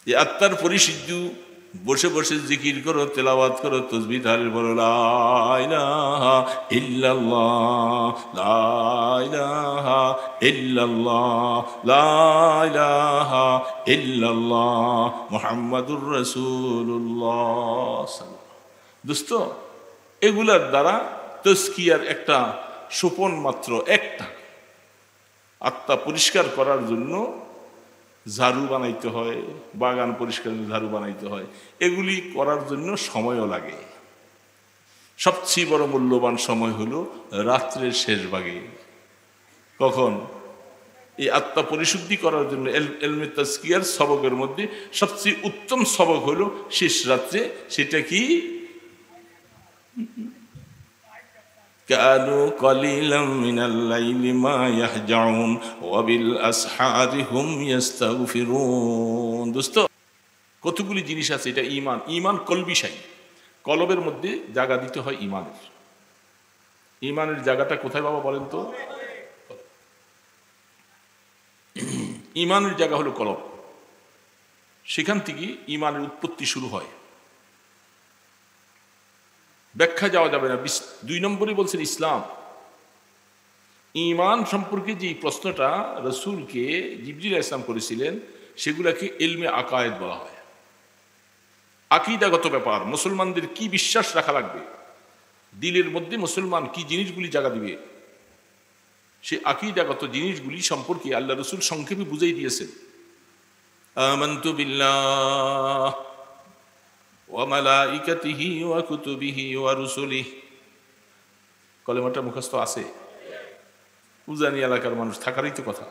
এই আত্মার পরিশুদ্ধি বসে বসে জিকির করো, তেলাওয়াত করো, তাসবিহ তাহলিল বলো, লা ইলাহা ইল্লাল্লাহ, লা ইলাহা ইল্লাল্লাহ, লা ইলাহা ইল্লাল্লাহ, মুহাম্মাদুর রাসূলুল্লাহ। দোস্ত, এগুলার দ্বারা তাজকিয়ার একটা সোপন মাত্র, একটা আত্মা পরিষ্কার করার জন্য ঝাড়ু বানাইতে হয়, বাগান পরিষ্কার ঝাড়ু বানাইতে হয়, এগুলি করার জন্য সময়ও লাগে। সবচেয়ে বড় মূল্যবান সময় হলো রাত্রের শেষ ভাগে। কখন? এই আত্মা পরিশুদ্ধি করার জন্য ইলমে তাজকিয়ার সবকের মধ্যে সবচেয়ে উত্তম সবক হলো শেষ রাত্রে। সেটা কি? কানু কলিলাম মিনাল লাইলি মা ইয়াহজাউন ওয়া বিল আসহারি হুম ইস্তাগফিরুন। দোস্ত, কতগুলি জিনিস আছে। এটা ঈমান, ঈমান কলবিশাই, কলবের মধ্যে জায়গা দিতে হয় ঈমানের। ঈমানের জায়গাটা কোথায় বাবা বলেন তো? ঈমানের জায়গা হলো কলব, সেখান থেকে ঈমানের উৎপত্তি শুরু হয়। ব্যাখ্যা যাওয়া যাবে না। 2 নম্বরে বলছেন ইসলাম। ঈমান সম্পর্কে যে প্রশ্নটা রাসূলকে জিবরিল আলাইহিস সালাম করেছিলেন, সেগুলাকে ইলমে আকায়েদ বলা হয়। আকীদাগত ব্যাপার, মুসলমানদের কি বিশ্বাস রাখা লাগবে, দিলের মধ্যে মুসলমান কি জিনিসগুলি জায়গা দিবে, সে আকীদাগত জিনিসগুলি সম্পর্কে আল্লাহ রাসূল সংক্ষেপে বুঝাই দিয়েছেন। আমানতু বিল্লাহ ওয়া মালাইকাতিহি ওয়া কুতুবিহি ওয়া রুসুলিহি। কলেমাটা মুখস্থ আছে? উজানি এলাকার মানুষ থাকারই তো কথা।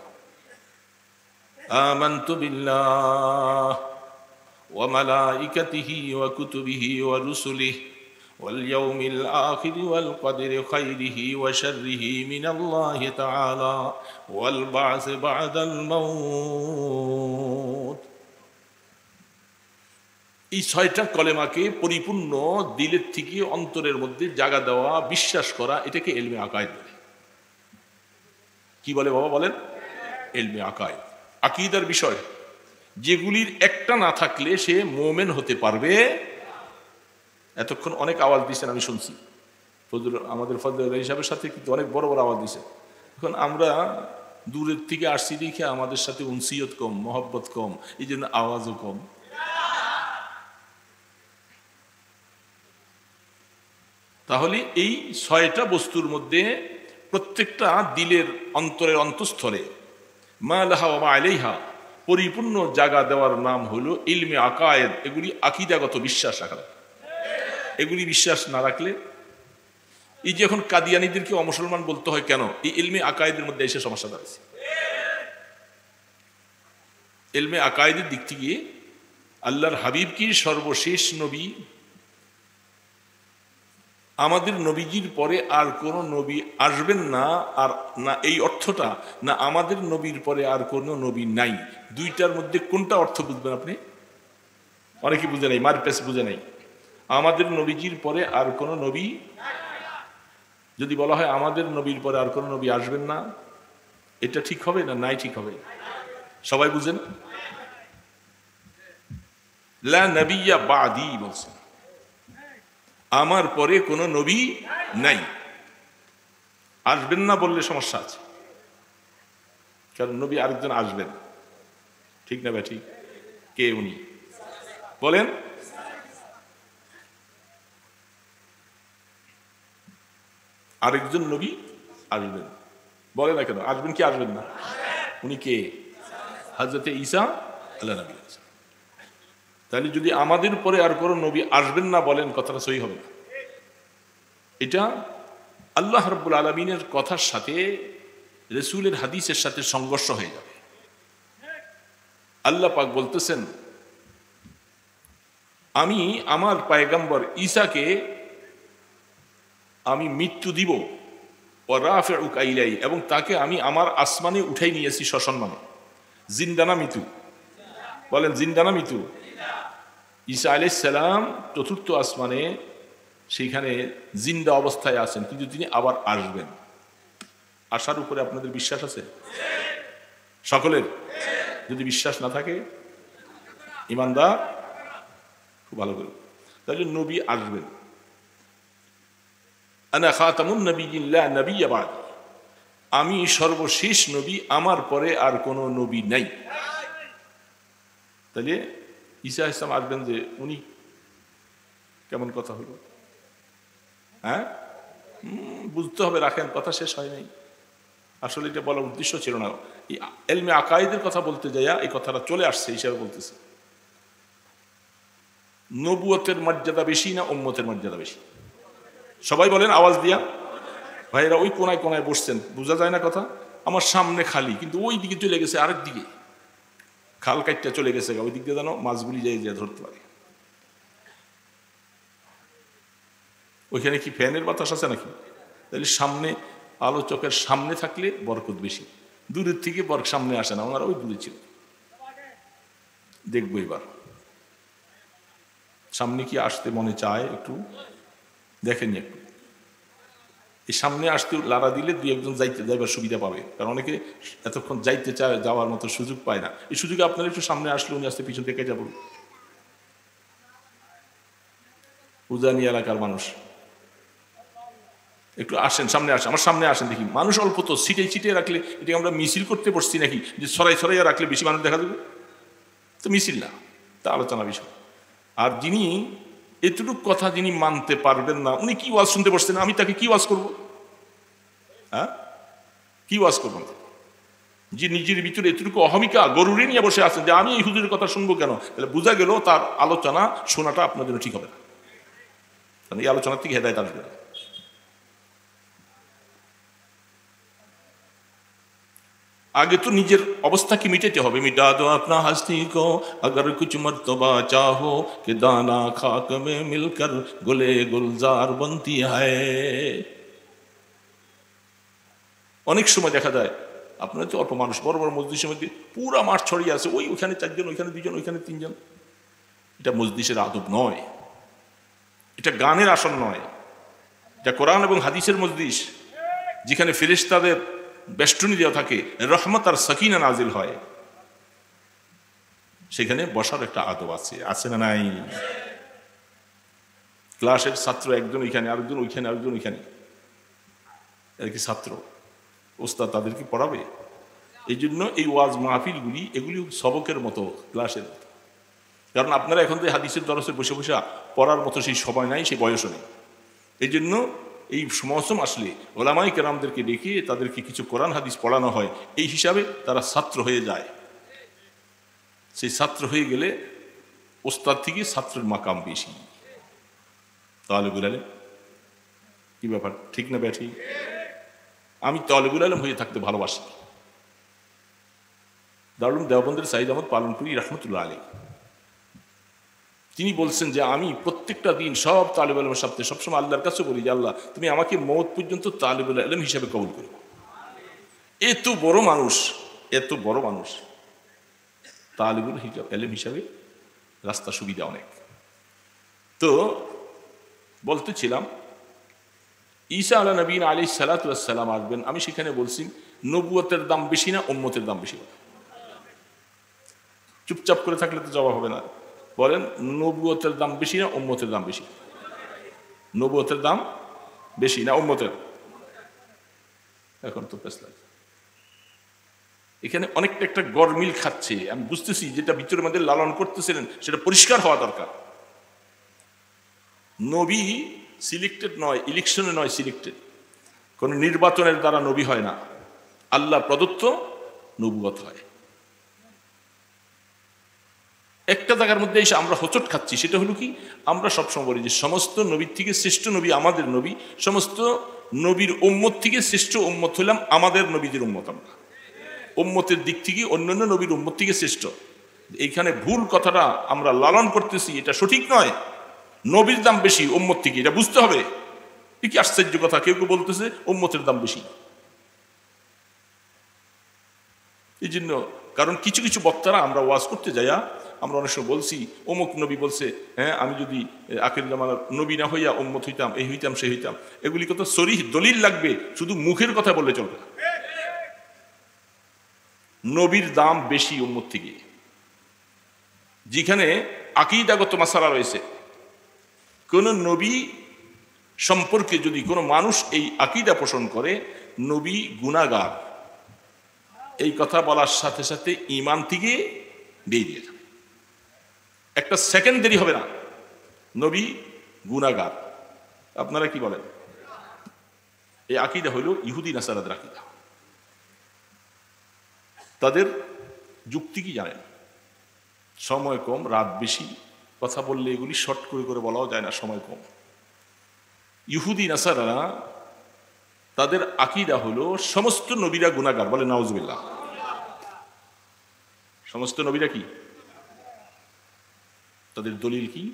আমানতু বিল্লাহ ওয়া মালাইকাতিহি ওয়া কুতুবিহি ওয়া রুসুলিহি ওয়াল ইয়াউমিল আখির ওয়াল কদরি খাইরিহি ওয়া শাররিহি মিনাল্লাহি তাআলা ওয়াল বা'স বা'দাল মাউত। এই 6টা কলেমাকে পরিপূর্ণ দিলের থেকে অন্তরের মধ্যে জায়গা দেওয়া, বিশ্বাস করা, এটাকে ইলমে আকায়েদ বলে। কি বলে বাবা বলেন? ইলমে আকায়েদ, আকীদার বিষয়, যেগুলির একটা না থাকলে সে মুমিন হতে পারবে। এতক্ষণ অনেক আওয়াজ দিয়েছেন, আমি শুনছি। আমাদের ফজল হিসাবের সাথে কিন্তু অনেক বড় বড় আওয়াজ দিয়েছে। এখন আমরা দূরের থেকে আসছি দেখে আমাদের সাথে উনসিয়ত কম, মহব্বত কম, এই জন্য আওয়াজও কম। তাহলে এই 6টা বস্তুর মধ্যে প্রত্যেকটা দিলের অন্তরের অন্তঃস্থলে মা লাহা ওয়া মা আলাইহা পরিপূর্ণ জায়গা দেওয়ার নাম হলো ইলমে আকায়েদ। এগুলি আকীদাগত বিশ্বাস রাখা। এগুলি বিশ্বাস না রাখলে, এই যে এখন কাদিয়ানীদেরকে অমুসলমান বলতে হয় কেন? এই ইলমে আকায়েদের মধ্যে এসে সমস্যা দাঁড়াচ্ছে। ইলমে আকায়েদের দিক থেকে আল্লাহর হাবিব কি সর্বশেষ নবী, আমাদের নবীজির পরে আর কোন নবী আসবেন না, আর না এই অর্থটা, না আমাদের নবীর পরে আর কোন নবী নাই। দুইটার মধ্যে কোনটা অর্থ বুঝবেন আপনি? অনেকে বুঝে নাই, মারপেস বুঝে নাই। আমাদের নবীজির পরে আর কোন নবী, যদি বলা হয় আমাদের নবীর পরে আর কোন নবী আসবেন না, এটা ঠিক হবে না নাই ঠিক হবে? সবাই বুঝেন? লা নবিয়্যা বাদি বলছেন, আমার পরে কোনো নবী নাই। আসবেন না বললে সমস্যা আছে, কারণ নবী আরেকজন আসবেন। ঠিক না ভাই? ঠিক। কে উনি বলেন? আরেকজন নবী আসবেন। বলে না কেন আসবেন? কি আসবেন না? উনি কে? হযরতে ঈসা আল্লাহ নবী। তাহলে যদি আমাদের পরে আর কোনো নবী আসবেন না বলেন, কথাটা সহি হবে না। এটা আল্লাহ রাব্বুল আলামিনের কথার সাথে রাসূলের হাদিসের সাথে সংঘর্ষ হয়ে যাবে। আল্লাহ পাক বলতেছেন, আমি আমার পয়গম্বর ঈসাকে আমি মৃত্যু দিব, ও রাফিউকা ইলাই, এবং তাকে আমি আমার আসমানে উঠাই নিয়েছি সসম্মানে। জিন্দানা মৃত্যু? বলেন জিন্দানা মৃত্যু? ঈসা আলাইহিস সালাম চতুর্থ আসমানে, সেইখানে জিন্দা অবস্থায় আছেন, কিন্তু তিনি আবার আসবেন। আসার উপরে আপনাদের বিশ্বাস আছে? সকলের? যদি বিশ্বাস না থাকে, ইমানদার, খুব ভালো করে। তাহলে নবী আসবেন, আনা খাতামুন নাবিয়্যিন লা নাবিয়্যা বা'দি, আমি সর্বশেষ নবী, আমার পরে আর কোনো নবী নাই। তাহলে ঈসা আলাইহিস সালাম আসবেন, যে উনি কেমন কথা হলো? হ্যাঁ, বুঝতে হবে, রাখেন, কথা শেষ হয় নাই। আসলে এটা বলার উদ্দেশ্য ছিল না, এই ইলমে আকায়েদের কথা বলতে যাইয়া এই কথাটা চলে আসছে হিসাবে বলতেছে। নবুয়তের মর্যাদা বেশি না উম্মতের মর্যাদা বেশি? সবাই বলেন আওয়াজ দিয়া। ভাইরা ওই কোনায় কোনায় বসছেন, বোঝা যায় না কথা? আমার সামনে খালি, কিন্তু ওই দিকে চলে গেছে, আরেক দিকে খাল কাটটা চলে গেছে, ওই দিক দিয়ে যেন মাছগুলি যাই যা ধরতে পারে। ওইখানে কি ফ্যানের বাতাস আছে নাকি? তাহলে সামনে আলোচকের সামনে থাকলে বরকত বেশি, দূরের থেকে বরক সামনে আসে না, ওনারা ওই দূরে ছিল। দেখবো এবার সামনে কি আসতে মনে চায়, একটু দেখেনি, একটু এই সামনে আসতে লাড়া দিলে দুই একজন যাইবার সুবিধা পাবে, কারণ অনেকে এতক্ষণ যাইতে চায়, যাওয়ার মতো সুযোগ পায় না। এই সুযোগে আপনারা একটু সামনে আসলে উনি আসতে পিছন থেকে যাবো। উজানি এলাকার মানুষ একটু আসেন, সামনে আসেন, আমার সামনে আসেন, দেখি মানুষ অল্প তো, ছিটিয়ে রাখলে এটাকে আমরা মিছিল করতে বসছি নাকি, যে ছড়াইয়া রাখলে বেশি মানুষ দেখা দেবে? তো মিছিল না, তা আলোচনা বিষয়। আর যিনি এতটুকু কথা যিনি মানতে পারবেন না, উনি কি ওয়াজ শুনতে বসছেন, আমি তাকে কি ওয়াজ করবো? হ্যাঁ, কি ওয়াজ করবেন? যে নিজের ভিতরে এতটুকু অহমিকা গরুরে নিয়ে বসে আছেন যে আমি এই হুজুরের কথা শুনবো কেন, তাহলে বোঝা গেল তার আলোচনা শোনাটা আপনার জন্য ঠিক হবে না, কারণ এই আলোচনার থেকে হেদায়েত আসবে না। आगे तो निजर अवस्था की मिटाते हो, मिटा दो अपना हस्ती को, अगर कुछ मर्तबा चाहो कि दाना खाक में मिलकर गुले गुलजार बनती है। অনেক সময় দেখা যায় আপনারা তো অল্প মানুষ, বড় বড় মজলিসের মধ্যে পুরা মাঠ ছড়িয়ে আছে, ওইখানে চারজন, ওইখানে দুজন, ওইখানে তিনজন। এটা মজলিসের আদব নয়, এটা গানের আসন নয়, এটা কোরআন এবং হাদিসের মজলিস, যেখানে ফেরেশতাদের বেষ্টনী দেওয়া থাকে, রহমত আর সাকিনা নাজিল হয়, সেখানে বসার একটা আদব আছে, আছে না নাই? ক্লাসের ছাত্র একজন ওইখানে, আরেকজন ওইখানে, আরেকজন ওইখানে, এর কি ছাত্র? ওস্তাদ তাদেরকে পড়াবে? এই জন্য এই ওয়াজ মাহফিলগুলি এগুলি সবকের মতো, ক্লাসের মতো। কারণ আপনারা এখন তো হাদিসের দরসে বসে বসে পড়ার মতো সেই সময় নাই, সেই বয়সও নেই। এই জন্য এই মৌসুম আসলে ওলামায়ে কেরামদেরকে ডেকে তাদেরকে কিছু কোরআন হাদিস পড়ানো হয়, এই হিসাবে তারা ছাত্র হয়ে যায়। সেই ছাত্র হয়ে গেলে ওস্তাদ থেকে ছাত্রের মাকাম বেশি। তালেবুল আলেম কি ব্যাপার, ঠিক না ব্যাঠি? আমি তালেবুল আলেম হয়ে থাকতে ভালোবাসি। দারুল দেওবন্দের সাইদ আহমদ পালনপুরি রহমতুল্লাহ আলাইহি তিনি বলছেন যে আমি প্রত্যেকটা দিন সব তালেবুল আলেমের সাথে সবসময় আল্লাহর কাছে বলি যে আল্লাহ তুমি আমাকে মওত পর্যন্ত তালেবুল আলেম হিসাবে কবুল করো। এত বড় মানুষ, এত বড় মানুষ, তালেবুল আলেম হিসাবে রাস্তা সুবিধা অনেক। তো বলতেছিলাম ঈসা আলা নবীন আলাইহিস সালাতু ওয়াস সালাম আসবেন, আমি সেখানে বলছি নবুয়তের দাম বেশি না উম্মতের দাম বেশি? চুপচাপ করে থাকলে তো জবাব হবে না, বলেন নবুয়তের দাম বেশি না উম্মতের দাম বেশি? নবুয়তের দাম বেশি না উম্মতের? এখন তো ফেসলা এখানে অনেকটা একটা গরমিল খাচ্ছে, আমি বুঝতেছি যেটা ভিতরের মধ্যে লালন করতেছিলেন সেটা পরিষ্কার হওয়া দরকার। নবী সিলেক্টেড নয়, ইলেকশনে নয় সিলেক্টেড, কোন নির্বাচনের দ্বারা নবী হয় না, আল্লাহ প্রদত্ত নবুয়ত হয়। একটা জায়গার মধ্যে এসে আমরা হোঁচট খাচ্ছি, সেটা হলো কি, আমরা সবসময় বলি যে সমস্ত নবীর থেকে শ্রেষ্ঠ নবী আমাদের নবী, সমস্ত নবীর উম্মত থেকে শ্রেষ্ঠ উম্মত হলাম আমাদের নবীদের উম্মত। আমরা উম্মতের দিক থেকে অন্যান্য নবীর উম্মত থেকে শ্রেষ্ঠ, এইখানে ভুল কথাটা আমরা লালন করতেছি, এটা সঠিক নয়। নবীর দাম বেশি উম্মত থেকে, এটা বুঝতে হবে। কি আশ্চর্য কথা, কেউ কেউ বলতেছে উম্মতের দাম বেশি। এই জন্য কারণ কিছু কিছু বক্তারা আমরা ওয়াজ করতে যাইয়া আমরা অনেক সময় বলছি অমুক নবী বলছে, হ্যাঁ আমি যদি আখির জামানার নবী না হইয়া উম্মত হইতাম, এই হইতাম সে হইতাম, এগুলি কত সরিহ দলিল লাগবে, শুধু মুখের কথা বললে চলবে। নবীর দাম বেশি উম্মত থেকে, যেখানে আকীদাগত মাসালা রয়েছে। কোন নবী সম্পর্কে যদি কোনো মানুষ এই আকীদা পোষণ করে নবী গুনাহগার, এই কথা বলার সাথে সাথে ঈমান থেকে বেরিয়ে যাবে, একটা সেকেন্ড দেরি হবে না, নবী গুনাহগার। আপনারা কি বলেন? এই আকীদা হইল ইহুদি নাসারাদের আকীদা। তাদের যুক্তি কি জানেন? সময় কম, রাত বেশি, কথা বললে এগুলি শর্ট করে করে বলাও যায় না, সময় কম। ইহুদি নাসারারা তাদের আকীদা হলো সমস্ত নবীরা গুনাহগার। বলে নাউজুবিল্লাহ। সমস্ত নবীরা কি? তাদের দলিল কি?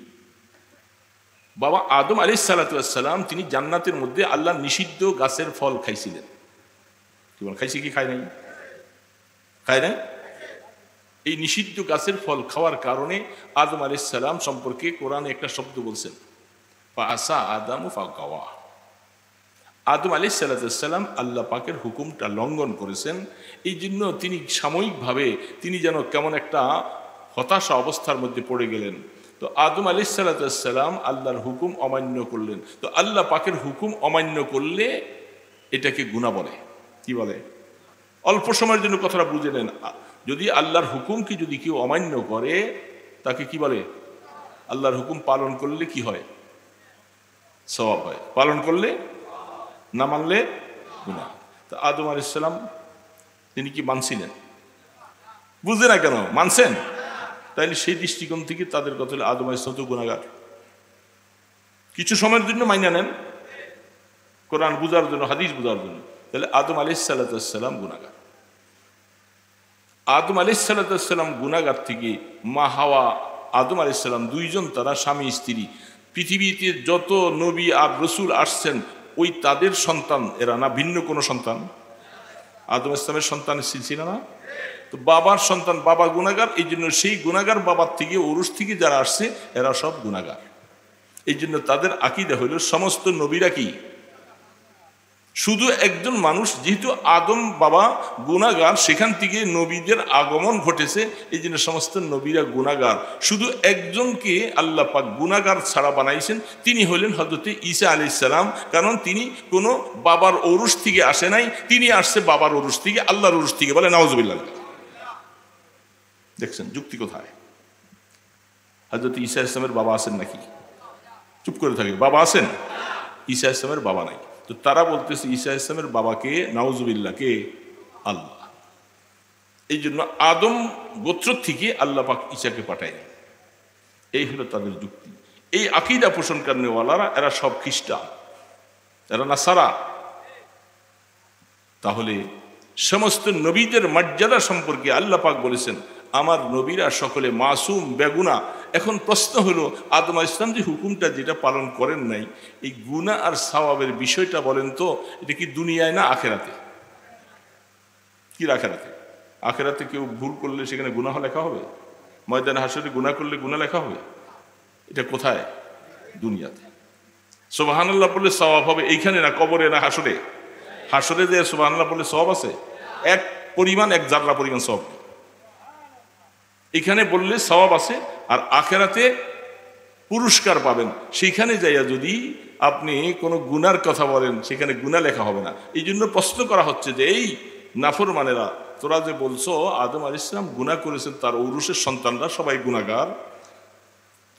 বাবা আদম আলাইহিস সালাতু ওয়াস সালাম তিনি জান্নাতের মধ্যে আল্লাহর নিষিদ্ধ গাছের ফল খাইছিলেন। কি বল, খাইছি কি খায় নাই? খায় না? এই নিষিদ্ধ গাছের ফল খাওয়ার কারণে আদম আলাইহিস সালাম সম্পর্কে কোরআনে একটা শব্দ বলছেন, ফাআসা আদামু ফাগাওয়া। আদম আলাইহিস সালাতু ওয়াস সালাম আল্লাহ পাকের হুকুমটা লঙ্ঘন করেছেন। এই জন্য তিনি সাময়িকভাবে তিনি যেন কেমন একটা হতাশা অবস্থার মধ্যে পড়ে গেলেন। তো আদম আলাইহিস সালাতু ওয়াস সালাম আল্লাহর হুকুম অমান্য করলেন। তো আল্লাহ পাকের হুকুম অমান্য করলে এটাকে গুনাহ বলে। কি বলে? অল্প সময়ের জন্য কথাটা বুঝে নেন। যদি আল্লাহর হুকুমকে যদি কেউ অমান্য করে তাকে কি বলে? আল্লাহর হুকুম পালন করলে কি হয়? সওয়াব হয়। পালন করলে, না মানলে গুনাহ। তো আদম আলাইহিস সালাম তিনি কি মানছিলেন? বুঝে না কেন? মানছেন। তাইলে সেই দৃষ্টিকোণ থেকে তাদের কথা হলো আদম আলাইহিস সালাম তো গুনাহগার। কিছু সময়ের জন্য মাইনা নেন, কোরআন বুঝার জন্য, হাদিস বুঝার জন্য, তাহলে আদম আলাইহিস সালাম গুনাহগার। আদম আলাইহিস সালাম গুনাহগার থেকে মা হাওয়া, আদম আলাইহিস সালাম দুইজন, তারা স্বামী স্ত্রী। পৃথিবীতে যত নবী আর রসুল আসছেন ওই তাদের সন্তান এরা, না ভিন্ন কোনো সন্তান? আদম ইসলামের সন্তানের সিলসিলা না? তো বাবার সন্তান, বাবা গুনাহগার, এই জন্য সেই গুনাহগার বাবার থেকে, ওরস থেকে যারা আসছে এরা সব গুনাহগার। এই জন্য তাদের আকীদা হইল সমস্ত নবীরা কি? শুধু একজন মানুষ, যেহেতু আদম বাবা গুনাহগার, সেখান থেকে নবীদের আগমন ঘটেছে, এই জন্য সমস্ত নবীরা গুনাহগার। শুধু একজনকে আল্লাহ পাক গুনাহগার ছাড়া বানাইছেন, তিনি হলেন হযরত ঈসা আলাইহিস সালাম। কারণ তিনি কোনো বাবার ওরস থেকে আসে নাই, তিনি আসছে বাবার ওরস থেকে, আল্লাহর ওরস থেকে। বলে নাউজুবিল্লাহ। দেখছেন যুক্তি কোথায়? হযরত ঈসা আলাইহিস সালামের বাবা আছেন নাকি? চুপ করে থাকে। বাবা আছেন? ঈসা আলাইহিস সালামের বাবা নাই। তো তারা বলতেছে ঈসা আলাইহিস সালামের বাবাকে, নাউজুবিল্লাহ, কে? আল্লাহ। এই জন্য আদম গোত্র থেকে আল্লাহ পাক ঈসাকে পাঠায়। এই হলো তাদের যুক্তি। এই আকীদা পোষণকারীওয়ালারা এরা সব খ্রিস্টান, এরা নাসারা। তাহলে সমস্ত নবীদের মর্যাদা সম্পর্কে আল্লাহ পাক বলেছেন আমার নবীরা সকলে মাসুম, বেগুনাহ। এখন প্রশ্ন হলো আদম আলাইহিস সালাম যে হুকুমটা যেটা পালন করেন নাই, এই গুনাহ আর সওয়াবের বিষয়টা বলেন তো, এটা কি দুনিয়ায় না আখেরাতে? কি আখেরাতে? আখেরাতে কেউ ভুল করলে সেখানে গুনাহ লেখা হবে? ময়দানে হাসরে গুনাহ করলে গুনাহ লেখা হবে? এটা কোথায়? দুনিয়াতে। সুবহানাল্লাহ বললে সওয়াব হবে, এইখানে না, কবরে না, হাসরে। হাসরে যে সুবহানাল্লাহ বললে সওয়াব আছে, এক পরিমাণ, এক জাররা পরিমাণ সওয়াব। এখানে বললে সওয়াব আছে, আর আখেরাতে পুরস্কার পাবেন। সেইখানে যাইয়া যদি আপনি কোনো গুনার কথা বলেন, সেখানে গুনাহ লেখা হবে না। এই জন্য প্রশ্ন করা হচ্ছে যে এই নাফরমানেরা, তোরা যে বলছো আদম আলাইহিস সালাম গুনাহ করেছেন, তার ঔরসের সন্তানরা সবাই গুনাহগার,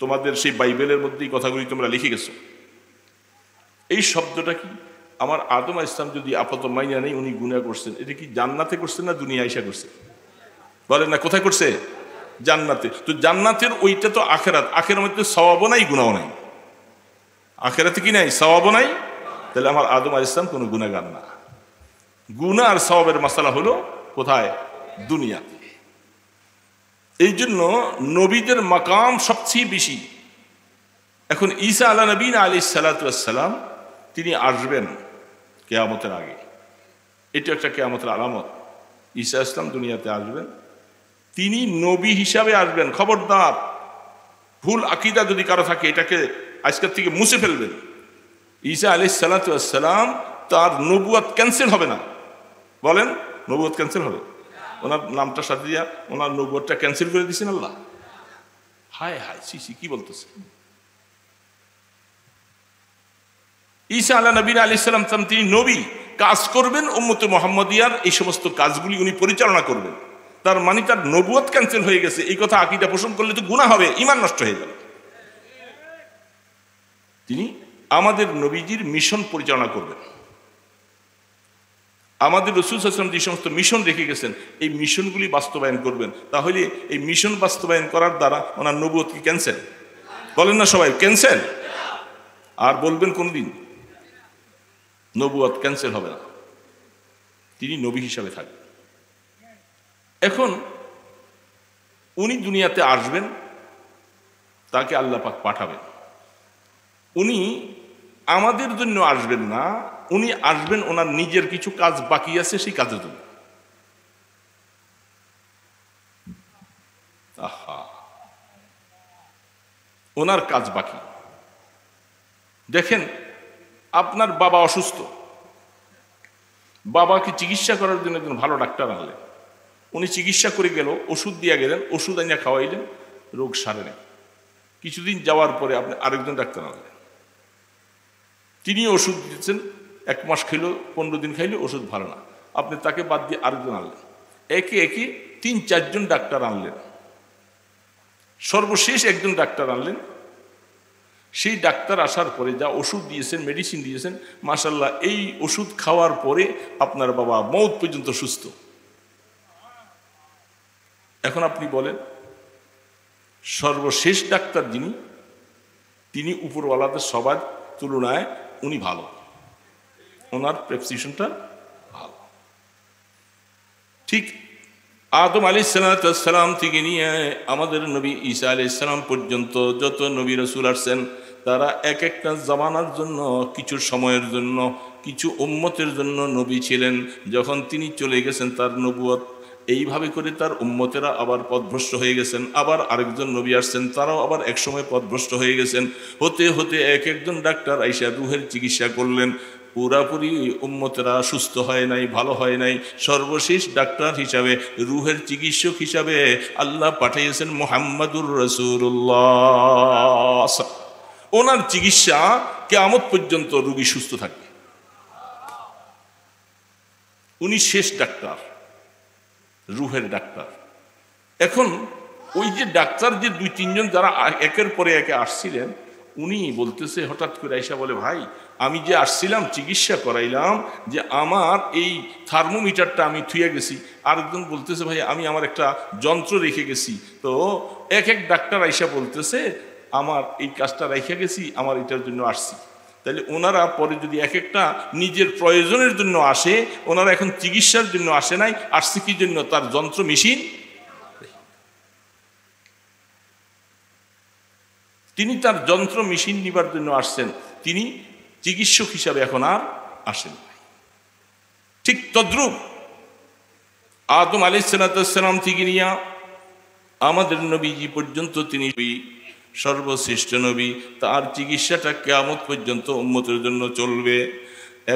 তোমাদের সেই বাইবেলের মধ্যে এই কথাগুলি তোমরা লিখে গেছো, এই শব্দটা কি? আমার আদম আলাইহিস সালাম যদি আপাতত মাইনা নেই উনি গুনাহ করছেন, এটা কি জান্নাতে করছেন না দুনিয়া আইসা করছে? বলেন না, কোথায় করছে? জান্নাতে। তো জান্নাতের ওইটা তো আখেরাত, আখেরাতের মধ্যে সওয়াবও নাই, গুনাহও নাই। আখেরাতে কি নাই? সওয়াবও নাই। তাহলে আমার আদম আলাইহিস সালাম কোনো গুনাহগার না। গুনাহ আর সওয়াবের মাসালা হলো কোথায়? দুনিয়াতে। এই জন্য নবীদের মাকাম সবচেয়ে বেশি। এখন ঈসা আলা নবীনা আলাইহিস সালাতু ওয়াস সালাম তিনি আসবেন কিয়ামতের আগে। এটা একটা কিয়ামতের আলামত। ঈসা ইসলাম দুনিয়াতে আসবেন, তিনি নবী হিসাবে আসবেন। খবরদার, ভুল আকীদা যদি কারো থাকে এটাকে আজকের থেকে মুছে ফেলবেন। ঈসা আলাইহিস সালাতু ওয়াস সালাম তার নবুয়ত ক্যান্সেল হবে না। বলেন, নবুয়ত ক্যান্সেল হবে? ওনার নামটা সাথে দিয়া ওনার নবুয়তটা ক্যান্সেল করে দিয়েছেন আল্লাহ। হায় হায় সিসি কি বলতেছে। ঈসা আলা নবীনা আলাইহিস সালাম তিনি নবী, কাজ করবেন উম্মতে মুহাম্মাদিয়ার এই সমস্ত কাজগুলি উনি পরিচালনা করবেন। তার মানে তার নবুয়ত ক্যান্সেল হয়ে গেছে, এই কথা আকীদা পোষণ করলে তো গুনাহ হবে, ঈমান নষ্ট হয়ে যাবে। তিনি আমাদের নবীজির মিশন পরিচালনা করবেন। আমাদের রাসূল সাল্লাল্লাহু আলাইহি ওয়াসাল্লাম যে সমস্ত মিশন রেখে গেছেন এই মিশনগুলি বাস্তবায়ন করবেন। তাহলে এই মিশন বাস্তবায়ন করার দ্বারা ওনার নবুয়ত কি ক্যান্সেল? বলেন না সবাই, ক্যান্সেল। আর বলবেন কোনদিন নবুয়ত ক্যান্সেল হবে না, তিনি নবী হিসাবে থাকবেন। এখন উনি দুনিয়াতে আসবেন, তাকে আল্লাহ পাক পাঠাবেন। উনি আমাদের জন্য আসবেন না, উনি আসবেন ওনার নিজের কিছু কাজ বাকি আছে সেই কাজের জন্য। আহা, ওনার কাজ বাকি। দেখেন, আপনার বাবা অসুস্থ, বাবাকে চিকিৎসা করার জন্য একজন ভালো ডাক্তার আনলেন, উনি চিকিৎসা করে গেল, ওষুধ দিয়ে গেলেন, ওষুধ আনিয়া খাওয়াইলেন, রোগ সারে নেই। কিছুদিন যাওয়ার পরে আপনি আরেকজন ডাক্তার আনলেন, তিনি ওষুধ দিচ্ছেন, 1 মাস খাইলো, 15 দিন খাইলে ওষুধ ভালো না, আপনি তাকে বাদ দিয়ে আরেকজন আনলেন, একে একে 3-4 জন ডাক্তার আনলেন। সর্বশেষ একজন ডাক্তার আনলেন, সেই ডাক্তার আসার পরে যা ওষুধ দিয়েছেন, মেডিসিন দিয়েছেন, মাশাআল্লাহ এই ওষুধ খাওয়ার পরে আপনার বাবা মওত পর্যন্ত সুস্থ। এখন আপনি বলেন, সর্বশেষ ডাক্তার যিনি, তিনি উপরওয়ালাদের সবার তুলনায় উনি ভালো, ওনার প্রেসক্রিপশনটা ভালো। ঠিক আদম আলাইহিস সালাম থেকে নিয়ে আমাদের নবী ঈসা আলাইহিস সালাম পর্যন্ত যত নবী রাসূল আসছেন, তারা এক একটা জামানার জন্য, কিছু সময়ের জন্য, কিছু উম্মতের জন্য নবী ছিলেন। যখন তিনি চলে গেছেন তার নবুয়ত এইভাবে করে তার উম্মতেরা আবার পথভ্রষ্ট হয়ে গেছেন। আবার আরেকজন নবী আসছেন, তারাও আবার একসময় পথভ্রষ্ট হয়ে গেছেন। হতে হতে এক একজন ডাক্তার আইসা রুহের চিকিৎসা করলেন, পুরাপুরি উম্মতেরা সুস্থ হয় নাই, ভালো হয় নাই। সর্বশেষ ডাক্তার হিসাবে, রুহের চিকিৎসক হিসাবে আল্লাহ পাঠিয়েছেন মুহাম্মাদুর রাসূলুল্লাহ। ওনার চিকিৎসা কিয়ামত পর্যন্ত রোগী সুস্থ থাকবে। উনি শেষ ডাক্তার, রুহের ডাক্তার। এখন ওই যে ডাক্তার যে 2-3 জন যারা একের পরে একে আসছিলেন, উনি বলতেছে, হঠাৎ করে আইসা বলে, ভাই আমি যে আসছিলাম চিকিৎসা করাইলাম, যে আমার এই থার্মোমিটারটা আমি থুয়ে গেছি। আরেকজন বলতেছে, ভাই আমি আমার একটা যন্ত্র রেখে গেছি। তো এক এক ডাক্তার আইসা বলতেছে, আমার এই কাজটা রেখে গেছি, আমার এটার জন্য আসছি। তাহলে ওনারা পরে যদি এক একটা নিজের প্রয়োজনের জন্য আসে, ওনারা এখন চিকিৎসার জন্য আসে নাই, আসছে কি জন্য? তার যন্ত্র মেশিন। তিনি তার যন্ত্র মেশিন নিবার জন্য আসছেন, তিনি চিকিৎসক হিসাবে এখন আর আসেন। ঠিক তদ্রূপ আদম আলাইহিস সালাম থেকে নিয়ে আমাদের নবীজি পর্যন্ত তিনি সর্বশ্রেষ্ঠ নবী, তার চিকিৎসাটা কিয়ামত পর্যন্ত উম্মতের জন্য চলবে।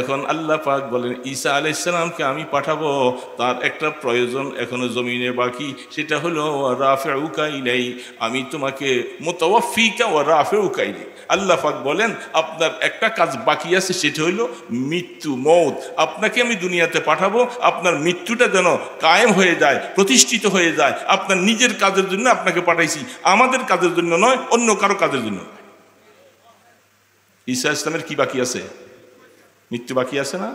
এখন আল্লাহ পাক বলেন, ঈসা আলাইহিস সালামকে আমি পাঠাবো, তার একটা প্রয়োজন এখনো জমিনে বাকি, সেটা হলো রাফিউকা ইলাই, আমি তোমাকে মুতাওয়াফিকা ওয়া রাফিউকা ইলাই। আল্লাহ পাক বলেন, আপনার একটা কাজ বাকি আছে, সেটা হলো মৃত্যু, মওত। আপনাকে আমি দুনিয়াতে পাঠাবো, আপনার মৃত্যুটা যেন কায়েম হয়ে যায়, প্রতিষ্ঠিত হয়ে যায়। আপনার নিজের কাজের জন্য আপনাকে পাঠাইছি, আমাদের কাজের জন্য নয়, অন্য কারো কাজের জন্য। ঈসা ইসলামের কি বাকি আছে? মৃত্যু বাকি আছে না?